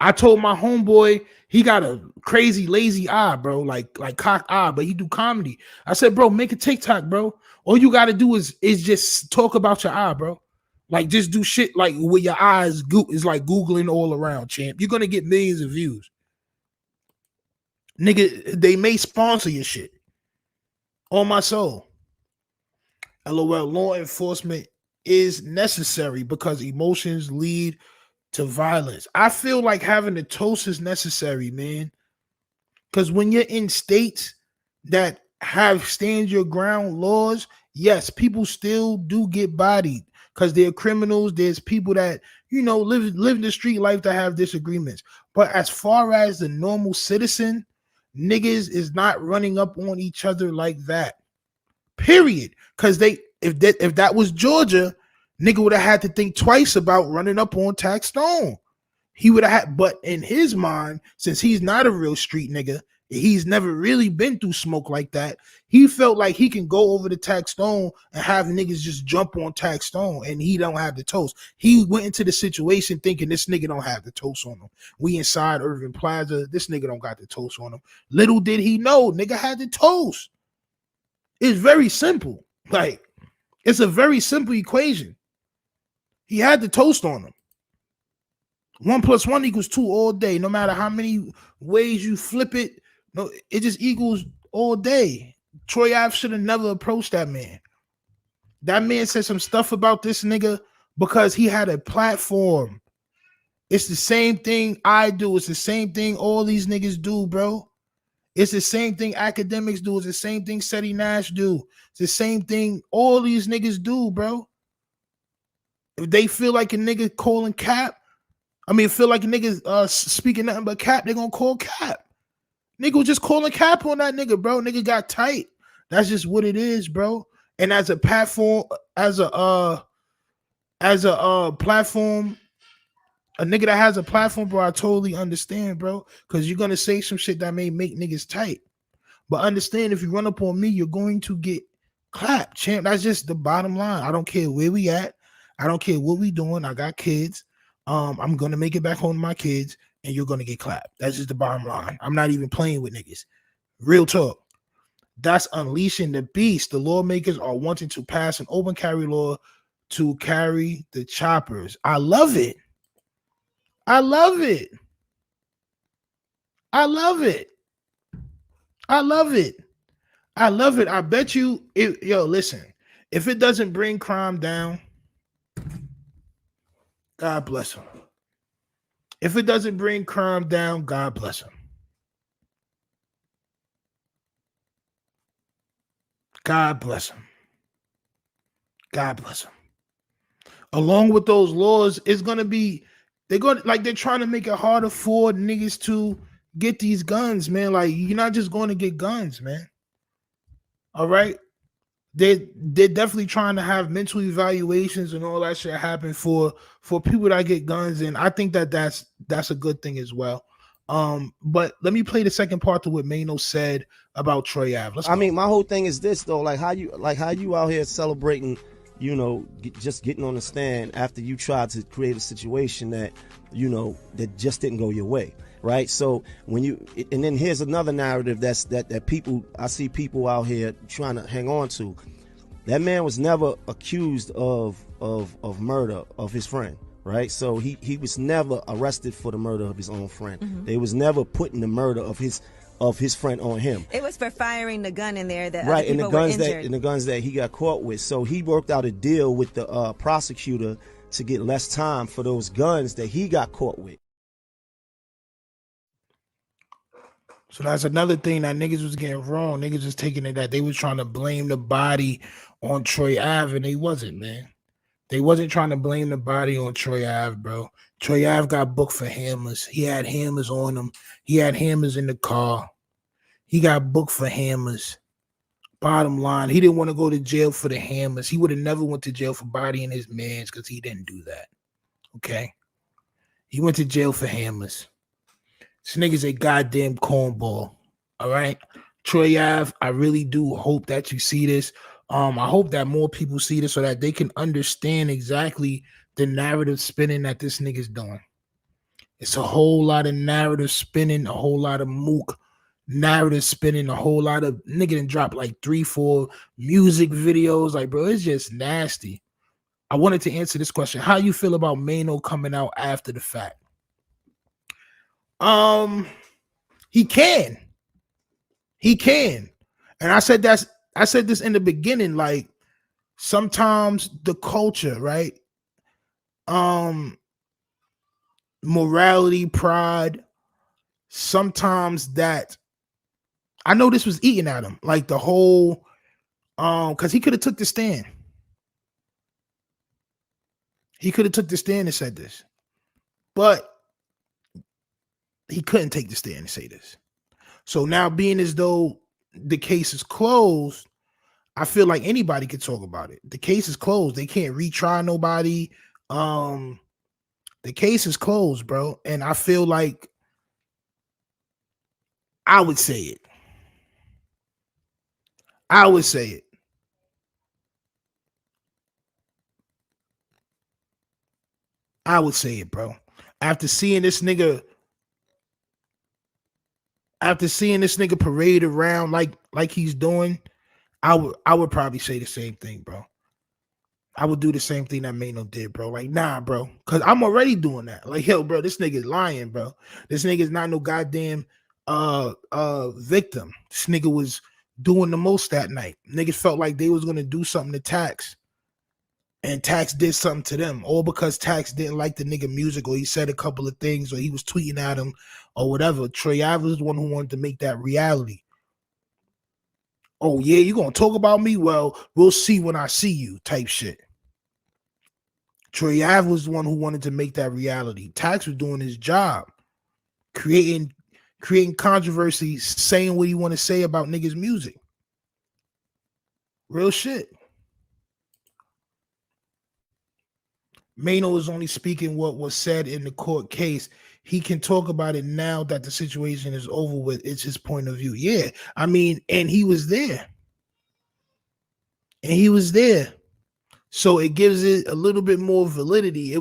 I told my homeboy he got a crazy lazy eye, bro, like cock eye, but he do comedy. I said, bro, make a TikTok, bro. All you got to do is just talk about your eye, bro. Like just do shit like with your eyes is like Googling all around, champ. You're gonna get millions of views. Nigga, they may sponsor your shit. On my soul. LOL, law enforcement is necessary because emotions lead to violence. I feel like having a toast is necessary, man. Because when you're in states that have stand your ground laws, yes, people still do get bodied because they're criminals. There's people that, you know, live the street life that have disagreements. But as far as the normal citizen, niggas is not running up on each other like that. Period. Because if that was Georgia, nigga would have had to think twice about running up on taxstone. He would have had, but in his mind, since he's not a real street nigga, he's never really been through smoke like that. He felt like he can go over to taxstone and have niggas just jump on taxstone, and he don't have the toast. He went into the situation thinking this nigga don't have the toast on him. We inside Irving Plaza, this nigga don't got the toast on him. Little did he know, nigga had the toast. It's very simple. Like, it's a very simple equation. He had the toast on him. 1 + 1 = 2 all day. No matter how many ways you flip it, no, it just equals all day. Troy Ave should have never approached that man. That man said some stuff about this nigga because he had a platform. It's the same thing I do. It's the same thing all these niggas do, bro. It's the same thing academics do. It's the same thing Seti Nash do. It's the same thing all these niggas do, bro. If they feel like a nigga calling cap, feel like a nigga speaking nothing but cap, they gonna call cap. Nigga was just calling cap on that nigga, bro. Nigga got tight. That's just what it is, bro. And as a platform, as a platform, a nigga that has a platform, bro, I totally understand, bro. Because you're gonna say some shit that may make niggas tight. But understand, if you run up on me, you're going to get clapped, champ. That's just the bottom line. I don't care where we at. I don't care what we doing. I got kids. I'm gonna make it back home to my kids, and you're gonna get clapped. That's just the bottom line. I'm not even playing with niggas. Real talk. That's unleashing the beast. The lawmakers are wanting to pass an open carry law to carry the choppers. I love it. I love it. I love it. I love it. I love it. I bet you, listen, if it doesn't bring crime down, God bless him. If it doesn't bring crime down, God bless him. God bless him. God bless him. Along with those laws, it's gonna be, they're trying to make it harder for niggas to get these guns, man. Like, you're not just going to get guns, man. All right. They're definitely trying to have mental evaluations and all that shit happen for people that get guns, and I think that's a good thing as well. But let me play the second part to what Maino said about Troy Ave. My whole thing is this though, like how you out here celebrating, just getting on the stand after you tried to create a situation that that just didn't go your way. Right. So and then here's another narrative that people, I see people out here trying to hang on to. That man was never accused of murder of his friend. Right. So he was never arrested for the murder of his own friend. Mm-hmm. They was never putting the murder of his friend on him. It was for firing the gun in there that right, other people were injured. and the guns that he got caught with. So he worked out a deal with the prosecutor to get less time for those guns that he got caught with. So that's another thing that niggas was getting wrong. Niggas was taking it that they was trying to blame the body on Troy Ave, and they wasn't, man. They wasn't trying to blame the body on Troy Ave, bro. Troy Ave got booked for hammers. He had hammers on him. He had hammers in the car. He got booked for hammers. Bottom line, he didn't want to go to jail for the hammers. He would have never went to jail for bodying his mans because he didn't do that. Okay? He went to jail for hammers. This nigga's a goddamn cornball. All right? Troy Ave, I really do hope that you see this. I hope that more people see this so that they can understand exactly the narrative spinning that this nigga's doing. It's a whole lot of narrative spinning, a whole lot of mook narrative spinning, a whole lot of nigga done dropped like 3-4 music videos. Like, bro, it's just nasty. I wanted to answer this question. How you feel about Maino coming out after the fact? He can. And I said this in the beginning, like sometimes the culture, right? Morality, pride, sometimes that I know this was eating at him, like the whole because he could have took the stand. He could have took the stand and said this, but he couldn't take the stand and say this. So now, being as though the case is closed, I feel like anybody could talk about it. The case is closed. They can't retry nobody. The case is closed, bro. And I feel like I would say it. I would say it. I would say it, bro. After seeing this nigga parade around like he's doing, I would probably say the same thing, bro. I would do the same thing that Maino did, bro. Like, nah, bro. Cause I'm already doing that. Like, yo, bro, this nigga's lying, bro. This nigga's not no goddamn victim. This nigga was doing the most that night. Niggas felt like they was gonna do something to Tax. And Tax did something to them, all because Tax didn't like the nigga music, or he said a couple of things, or he was tweeting at him, or whatever. Troy Ave was the one who wanted to make that reality. Oh yeah, you gonna talk about me? Well, we'll see when I see you, type shit. Troy Ave was the one who wanted to make that reality. Tax was doing his job, creating controversy, saying what he want to say about niggas' music. Real shit. Maino is only speaking what was said in the court case. He can talk about it now that the situation is over with. It's his point of view. Yeah, I mean, and he was there. So it gives it a little bit more validity.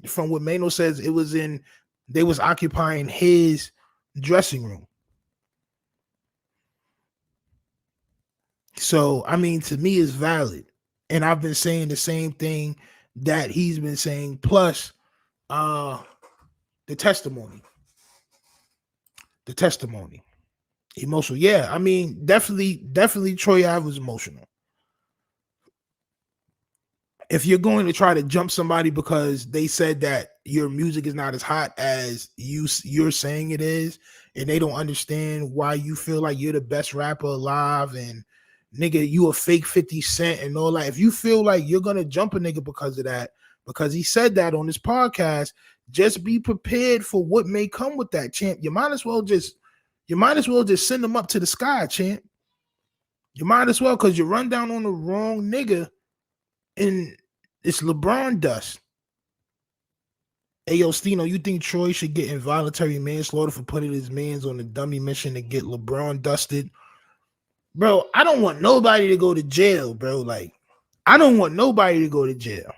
From what Maino says, they was occupying his dressing room. So, I mean, to me, it's valid. And I've been saying the same thing that he's been saying, plus the testimony. Emotional. Yeah, I mean, definitely Troy Ave was emotional. If you're going to try to jump somebody because they said that your music is not as hot as you're saying it is, and they don't understand why you feel like you're the best rapper alive, and nigga, you a fake 50 Cent and all that. If you feel like you're gonna jump a nigga because of that, because he said that on his podcast, just be prepared for what may come with that, champ. You might as well just send them up to the sky, champ. You might as well, because you run down on the wrong nigga, and it's LeBron dust. Hey, yo, Stino, you think Troy should get involuntary manslaughter for putting his mans on a dummy mission to get LeBron dusted? Bro, I don't want nobody to go to jail, bro. Like, I don't want nobody to go to jail.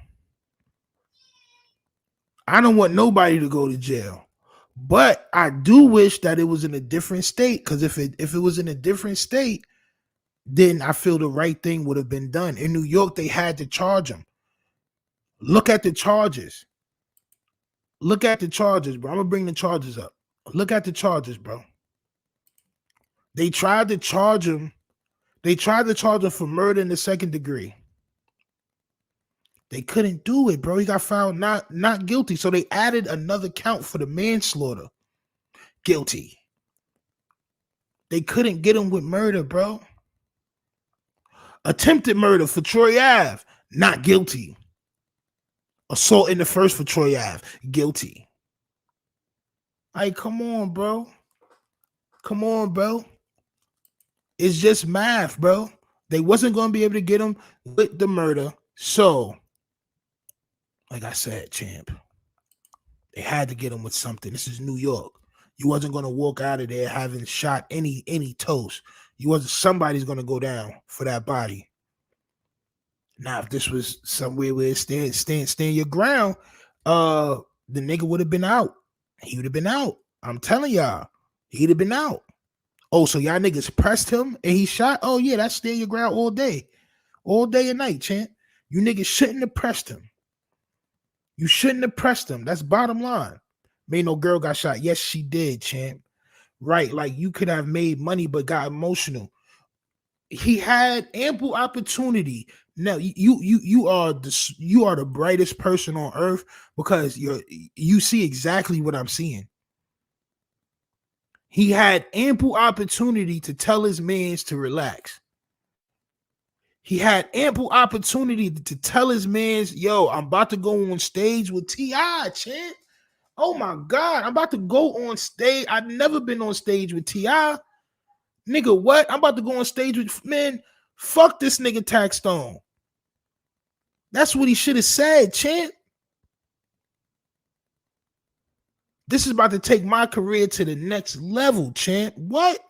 But I do wish that it was in a different state, because if it was in a different state, then I feel the right thing would have been done. In New York, they had to charge him. Look at the charges. Bro. I'm gonna bring the charges up. Look at the charges, bro. They tried to charge him. For murder in the second degree. They couldn't do it, bro. He got found not guilty. So they added another count for the manslaughter. Guilty. They couldn't get him with murder, bro. Attempted murder for Troy Ave, not guilty. Assault in the first for Troy Ave, guilty. Like, come on, bro. Come on, bro. It's just math, bro. They wasn't going to be able to get him with the murder. So, like I said, champ, they had to get him with something. This is New York. You wasn't going to walk out of there having shot any toast. You wasn't. Somebody's going to go down for that body. Now, if this was somewhere where stand your ground, the nigga would have been out. He would have been out. I'm telling y'all, he'd have been out. Oh, so y'all niggas pressed him and he shot? Oh, yeah, that's stand your ground all day. All day and night, champ. You niggas shouldn't have pressed him. You shouldn't have pressed him. That's bottom line. Maino girl got shot. Yes, she did, champ. Right, like you could have made money but got emotional. He had ample opportunity. Now you are the brightest person on earth because you see exactly what I'm seeing. He had ample opportunity to tell his mans to relax. He had ample opportunity to tell his mans, yo, I'm about to go on stage with T.I., champ. Oh my God, I'm about to go on stage. I've never been on stage with T.I. Nigga, what? I'm about to go on stage with, man, fuck this nigga Taxstone. That's what he should have said, champ. This is about to take my career to the next level, champ. What?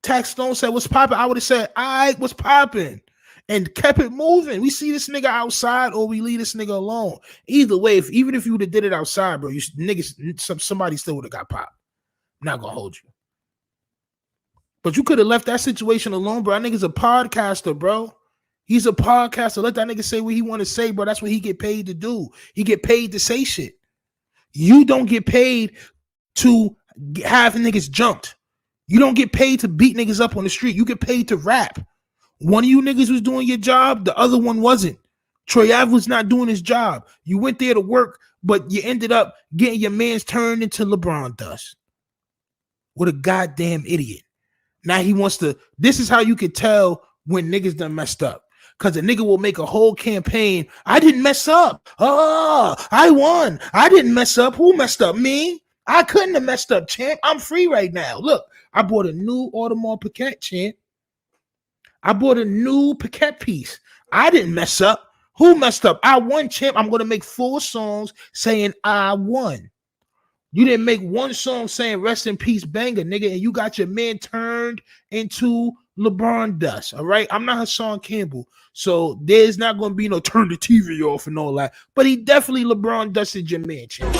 Taxstone said, what's popping? I would have said, all right, what's popping? And kept it moving. We see this nigga outside or we leave this nigga alone. Either way, even if you would have did it outside, bro, you niggas, somebody still would have got popped. I'm not gonna hold you. But you could have left that situation alone, bro. That nigga's a podcaster, bro. He's a podcaster. Let that nigga say what he want to say, bro. That's what he get paid to do. He get paid to say shit. You don't get paid to have niggas jumped. You don't get paid to beat niggas up on the street. You get paid to rap. One of you niggas was doing your job. The other one wasn't. Troy Ave was not doing his job. You went there to work, but you ended up getting your man's turned into LeBron dust. What a goddamn idiot. Now he wants to, this is how you could tell when niggas done messed up. Because a nigga will make a whole campaign. I didn't mess up. Oh, I won. I didn't mess up. Who messed up? Me? I couldn't have messed up, champ. I'm free right now. Look, I bought a new Audemars Piguet, champ. I bought a new Piguet piece. I didn't mess up. Who messed up? I won, champ. I'm going to make 4 songs saying I won. You didn't make one song saying rest in peace, banger, nigga, and you got your man turned into LeBron dust, all right? I'm not Hassan Campbell, so there's not going to be no turn the TV off and all that, but he definitely LeBron dusted your man, champ.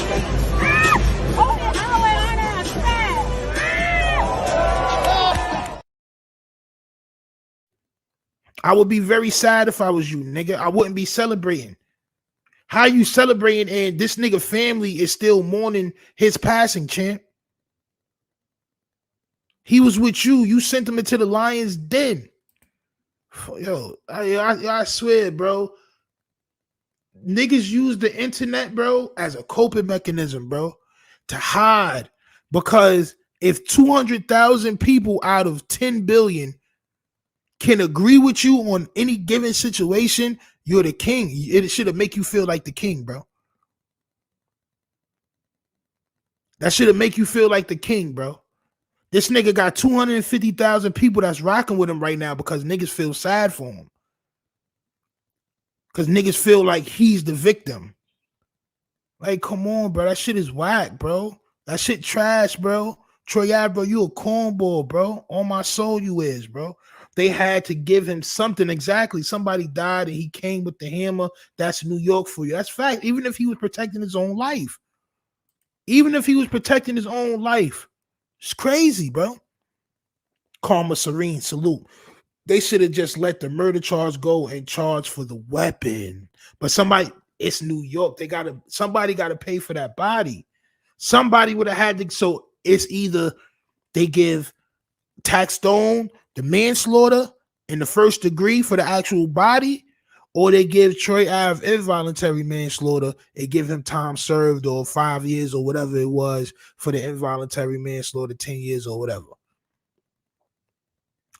I would be very sad if I was you, nigga. I wouldn't be celebrating. How you celebrating and this nigga family is still mourning his passing, champ? He was with you. You sent him into the lion's den. Yo, I swear, bro. Niggas use the internet, bro, as a coping mechanism, bro, to hide. Because if 200,000 people out of 10 billion can agree with you on any given situation, you're the king. It should have make you feel like the king, bro. That should have make you feel like the king, bro. This nigga got 250,000 people that's rocking with him right now because niggas feel sad for him. Because niggas feel like he's the victim. Like, come on, bro. That shit is whack, bro. That shit trash, bro. Troy Ave, bro, you a cornball, bro. On my soul you is, bro. They had to give him something. Exactly. Somebody died and he came with the hammer. That's New York for you. That's fact. Even if he was protecting his own life. Even if he was protecting his own life. It's crazy, bro. Karma Serene, salute. They should have just let the murder charge go and charge for the weapon. But it's New York. Somebody gotta pay for that body. Somebody would have had to. So it's either they give Taxstone the manslaughter in the first degree for the actual body, or they give Troy Ave involuntary manslaughter and give him time served or 5 years or whatever it was for the involuntary manslaughter, 10 years or whatever.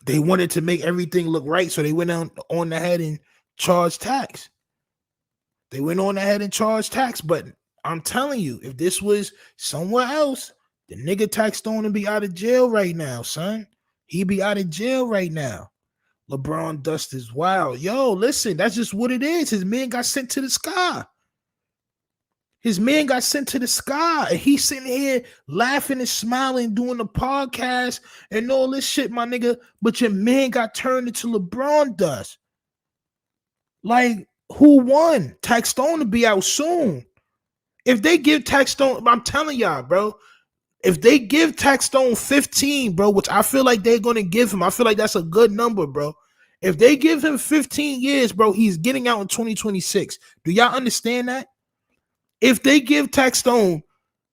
They wanted to make everything look right, so they went on ahead and charged tax. They went on ahead and charged tax, but I'm telling you, if this was somewhere else, the nigga taxstone would be out of jail right now, son. He'd be out of jail right now. LeBron Dust is wild. Yo, listen, that's just what it is. His man got sent to the sky. His man got sent to the sky. And he's sitting here laughing and smiling, doing the podcast and all this shit, my nigga. But your man got turned into LeBron Dust. Like, who won? Taxstone to be out soon. If they give Taxstone, I'm telling y'all, bro, if they give Taxstone 15, bro, which I feel like they're going to give him, I feel like that's a good number, bro. If they give him 15 years, bro, he's getting out in 2026. Do y'all understand that? If they give Taxstone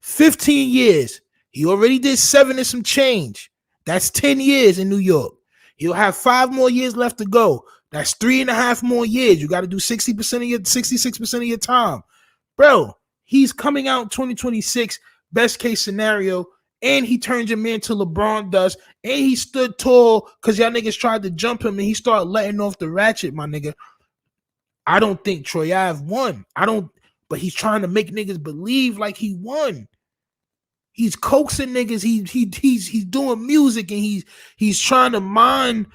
15 years, he already did 7 and some change. That's 10 years in New York. He'll have 5 more years left to go. That's 3.5 more years. You got to do 60% of your 66% of your time. Bro, he's coming out in 2026, best case scenario, and he turned your man to LeBron Dust, and he stood tall because y'all niggas tried to jump him, and he started letting off the ratchet, my nigga. I don't think Troy Ave won. But he's trying to make niggas believe like he won. He's coaxing niggas. He's doing music and he's trying to mind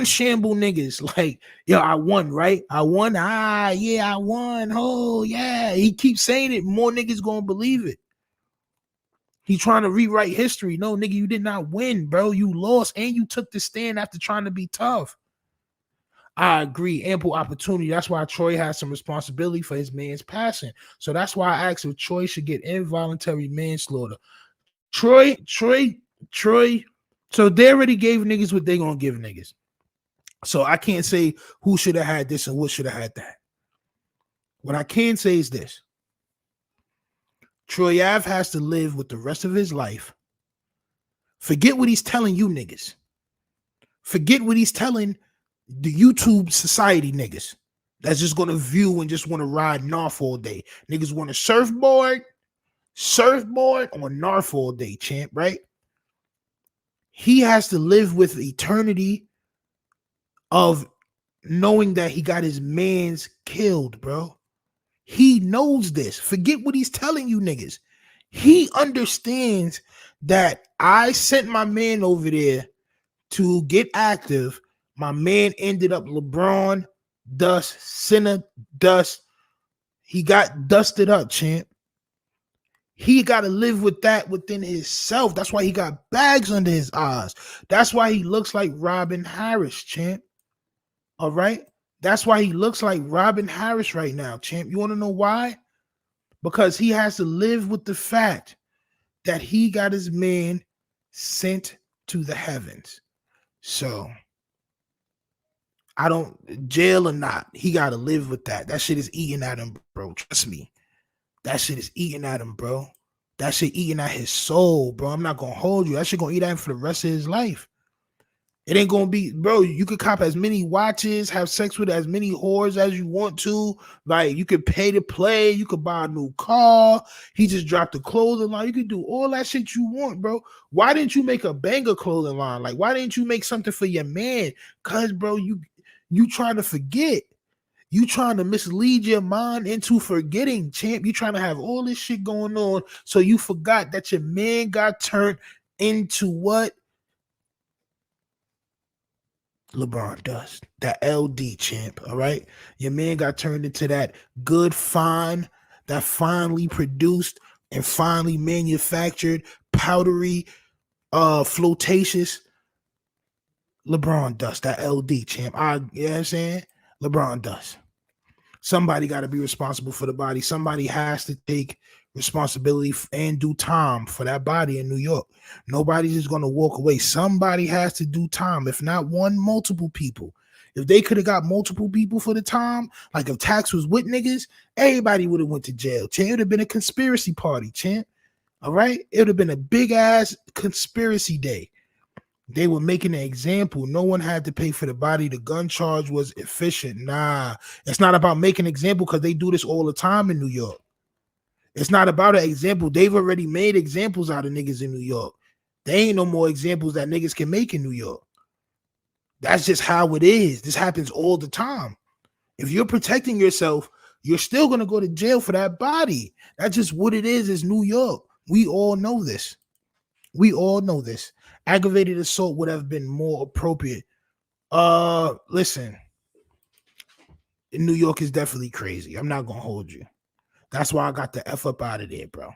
shamble niggas. Like, yo, I won, right? I won. Yeah, I won. Oh, yeah. He keeps saying it. More niggas gonna believe it. He's trying to rewrite history. No, nigga, you did not win, bro. You lost and you took the stand after trying to be tough. I agree. Ample opportunity. That's why Troy has some responsibility for his man's passing. So that's why I asked if Troy should get involuntary manslaughter. Troy. So they already gave niggas what they gonna give niggas. So I can't say who should have had this and what should have had that. What I can say is this. Troy Ave has to live with the rest of his life. Forget what he's telling you niggas. Forget what he's telling the YouTube society niggas that's just gonna view and just want to ride Narf all day. Niggas want to surfboard on Narf all day, champ, right? He has to live with eternity of knowing that he got his mans killed, bro. He knows this. Forget what he's telling you niggas. He understands that I sent my man over there to get active. My man ended up LeBron Dust, Sinner Dust. He got dusted up, champ. He got to live with that within himself. That's why he got bags under his eyes. That's why he looks like Robin Harris, champ. All right? That's why he looks like Robin Harris right now, champ. You want to know why? Because he has to live with the fact that he got his man sent to the heavens. So I don't, jail or not, he got to live with that. That shit is eating at him, bro. Trust me. That shit is eating at him, bro. That shit eating at his soul, bro. I'm not going to hold you. That shit going to eat at him for the rest of his life. It ain't going to be, bro, you could cop as many watches, have sex with as many whores as you want to. Like, you could pay to play. You could buy a new car. He just dropped a clothing line. You could do all that shit you want, bro. Why didn't you make a banger clothing line? Like, why didn't you make something for your man? Because, bro, you trying to forget. You trying to mislead your mind into forgetting, champ. You trying to have all this shit going on so you forgot that your man got turned into what? LeBron Dust. That LD, champ, all right? Your man got turned into that good fine, that finely produced and finely manufactured, powdery, flotacious LeBron Dust. That LD, champ. You know what I'm saying? LeBron Dust. Somebody got to be responsible for the body. Somebody has to take responsibility and do time for that body in New York. Nobody's just going to walk away. Somebody has to do time. If not one, multiple people. If they could have got multiple people for the time, like if Tax was with niggas, everybody would have went to jail. It would have been a conspiracy party, champ. All right? It would have been a big-ass conspiracy day. They were making an example. No one had to pay for the body. The gun charge was efficient. Nah, it's not about making an example because they do this all the time in New York. It's not about an example. They've already made examples out of niggas in New York. There ain't no more examples that niggas can make in New York. That's just how it is. This happens all the time. If you're protecting yourself, you're still going to go to jail for that body. That's just what it is. It's New York. We all know this. We all know this. Aggravated assault would have been more appropriate. Listen, New York is definitely crazy. I'm not going to hold you. That's why I got the F up out of there, bro.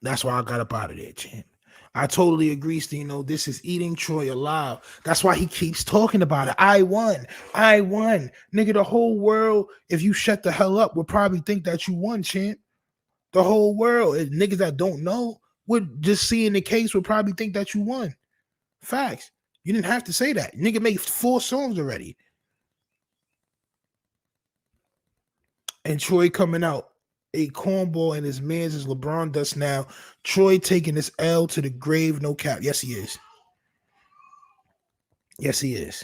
That's why I got up out of there, champ. I totally agree, Stino. This is eating Troy alive. That's why he keeps talking about it. I won. I won. Nigga, the whole world, if you shut the hell up, would probably think that you won, champ. The whole world, niggas that don't know, would just seeing the case would probably think that you won. Facts. You didn't have to say that. Nigga made 4 songs already. And Troy coming out. A cornball and his man's is LeBron dust now. Troy taking this L to the grave, no cap. Yes, he is. Yes, he is.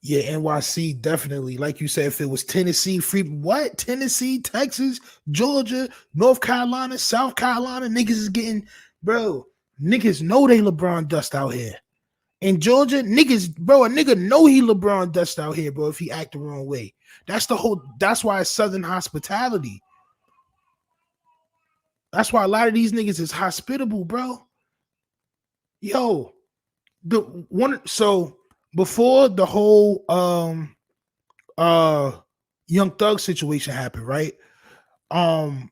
Yeah, NYC definitely. Like you said, if it was Tennessee, Tennessee, Texas, Georgia, North Carolina, South Carolina, niggas is getting, bro, niggas know they LeBron dust out here. In Georgia, niggas, bro, a nigga know he LeBron dust out here, bro, if he act the wrong way. That's why it's Southern hospitality. That's why a lot of these niggas is hospitable, bro. Yo, so before the whole Young Thug situation happened, right? I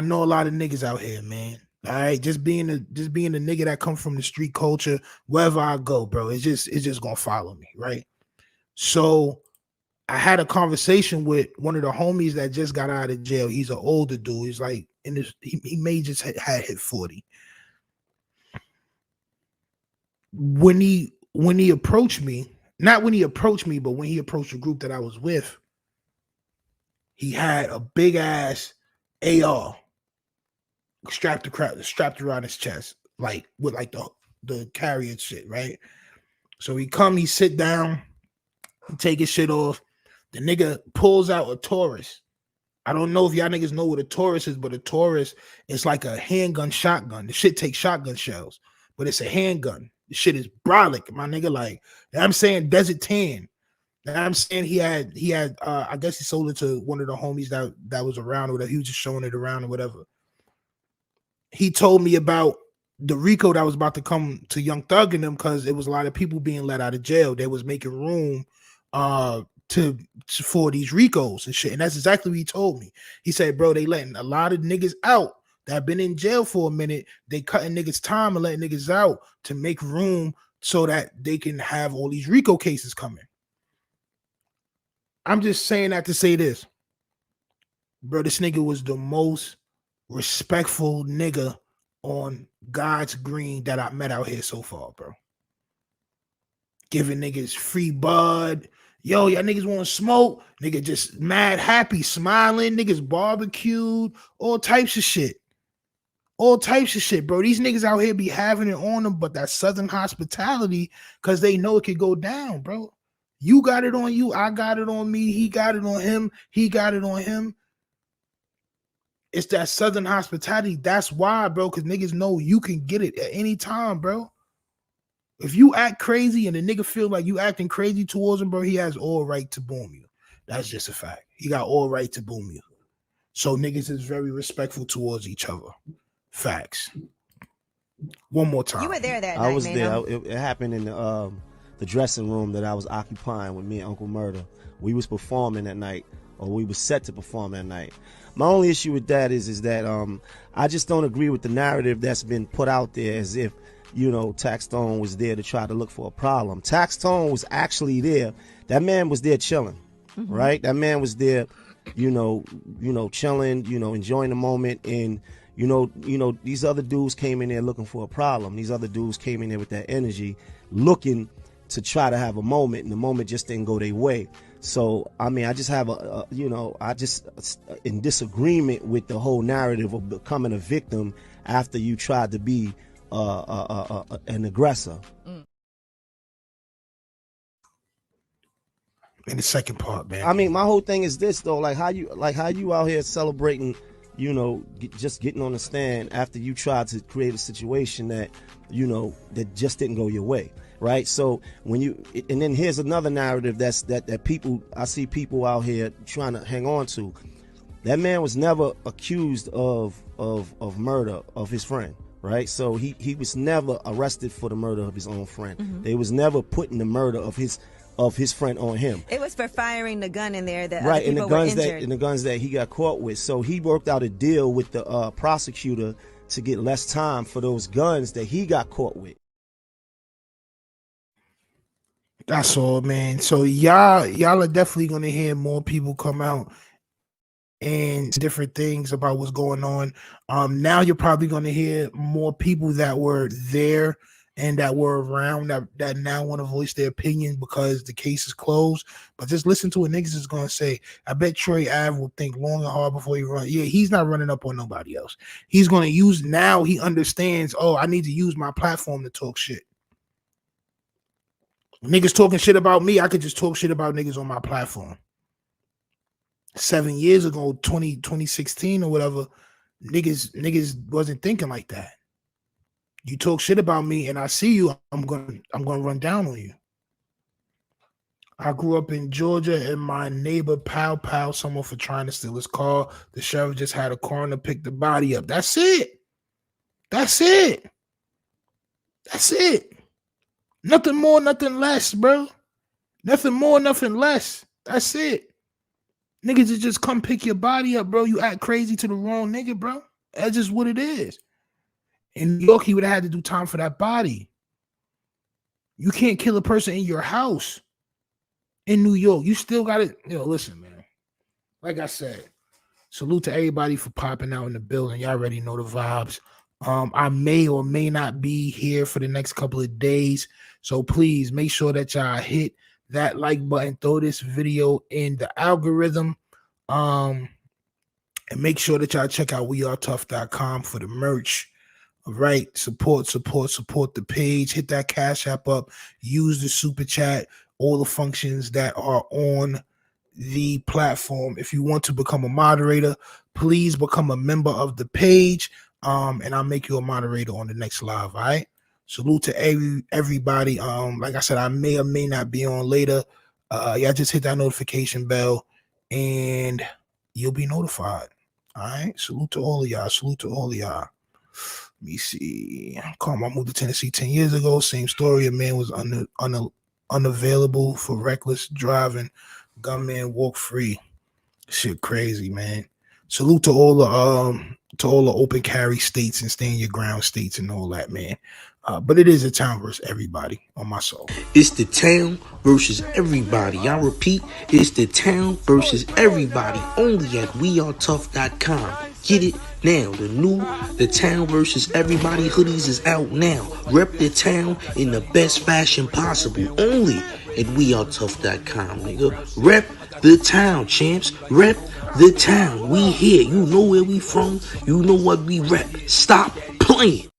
know a lot of niggas out here, man. All right, just being a nigga that come from the street culture, wherever I go, bro, it's just gonna follow me, right? So I had a conversation with one of the homies that just got out of jail. He's an older dude. He's like he may just had hit 40. When he approached me, not when he approached me, but when he approached the group that I was with, he had a big ass AR strapped around his chest, like with like the carrier shit, right? So he sit down, he take his shit off. The nigga pulls out a Taurus. I don't know if y'all niggas know what a Taurus is, but a Taurus is like a handgun shotgun. The shit takes shotgun shells, but it's a handgun. The shit is brolic, my nigga. Like, I'm saying Desert Tan. I'm saying he had I guess he sold it to one of the homies that was around, or that he was just showing it around or whatever. He told me about the RICO that was about to come to Young Thug and them, because it was a lot of people being let out of jail. They was making room for these RICOs and shit. And that's exactly what he told me. He said, bro, they letting a lot of niggas out that have been in jail for a minute. They cutting niggas time and letting niggas out to make room so that they can have all these RICO cases coming. I'm just saying that to say this. Bro, this nigga was the most respectful nigga on God's green that I met out here so far, bro. Giving niggas free bud. Yo, y'all niggas want to smoke? Nigga just mad happy, smiling. Niggas barbecued. All types of shit. All types of shit, bro. These niggas out here be having it on them, but that Southern hospitality, because they know it could go down, bro. You got it on you. I got it on me. He got it on him. He got it on him. It's that Southern hospitality. That's why, bro, because niggas know you can get it at any time, bro. If you act crazy and the nigga feel like you acting crazy towards him, bro, he has all right to boom you. That's just a fact. He got all right to boom you. So niggas is very respectful towards each other. Facts. One more time. You were there that night, I was Maino. there. It happened in the dressing room that I was occupying with me and Uncle Murder. We was performing that night, or we was set to perform that night. My only issue with that is that I just don't agree with the narrative that's been put out there as if, you know, Taxstone was there to try to look for a problem. Taxstone was actually there. That man was there chilling, right? That man was there, you know, chilling, enjoying the moment. And, these other dudes came in there looking for a problem. These other dudes came in there with that energy, looking to try to have a moment, and the moment just didn't go their way. So, I mean, I just have in disagreement with the whole narrative of becoming a victim after you tried to be an aggressor. In the second part, man. I mean, my whole thing is this though, like how you out here celebrating, you know, just getting on the stand after you tried to create a situation that, you know, that just didn't go your way, right? So when you, and then here's another narrative that people, I see people out here trying to hang on to. That man was never accused of murder of his friend, right? So he was never arrested for the murder of his own friend. Mm-hmm. They was never putting the murder of his friend on him. It was for firing the gun in there that right, other people were injured. and the guns that he got caught with. So he worked out a deal with the prosecutor to get less time for those guns that he got caught with. That's all, man. So y'all are definitely gonna hear more people come out and different things about what's going on. Now you're probably gonna hear more people that were there and that were around that now want to voice their opinion because the case is closed. But just listen to what niggas is gonna say. I bet Troy Ave will think long and hard before he run. Yeah, he's not running up on nobody else. He's gonna use, now he understands, oh, I need to use my platform to talk shit. Niggas talking shit about me, I could just talk shit about niggas on my platform. 7 years ago, 2016 or whatever, niggas wasn't thinking like that. You talk shit about me and I see you, I'm gonna run down on you. I grew up in Georgia and my neighbor pow someone for trying to steal his car. The sheriff just had a coroner pick the body up. That's it. That's it. That's it. Nothing more, nothing less, bro. Nothing more, nothing less. That's it. Niggas just come pick your body up, bro. You act crazy to the wrong nigga, bro. That's just what it is. In New York, he would have had to do time for that body. You can't kill a person in your house. In New York, you still got to, listen, man. Like I said, salute to everybody for popping out in the building. Y'all already know the vibes. I may or may not be here for the next couple of days. So please make sure that y'all hit that like button, throw this video in the algorithm, and make sure that y'all check out wearetough.com for the merch. All right, support the page. Hit that Cash App up. Use the super chat. All the functions that are on the platform. If you want to become a moderator, please become a member of the page, and I'll make you a moderator on the next live. All right. Salute to everybody. Like I said, I may or may not be on later. Y'all just hit that notification bell and you'll be notified. All right. Salute to all of y'all. Salute to all of y'all. Let me see. I moved to Tennessee 10 years ago. Same story. A man was unavailable for reckless driving. Gunman walked free. Shit crazy, man. Salute to all the open carry states and stand your ground states and all that, man. But it is a town versus everybody on my soul. It's the town versus everybody. I repeat, it's the town versus everybody. Only at WeAreTough.com. Get it now. The town versus everybody hoodies is out now. Rep the town in the best fashion possible. Only at WeAreTough.com, nigga. Rep the town, champs. Rep the town. We here. You know where we from. You know what we rep. Stop playing.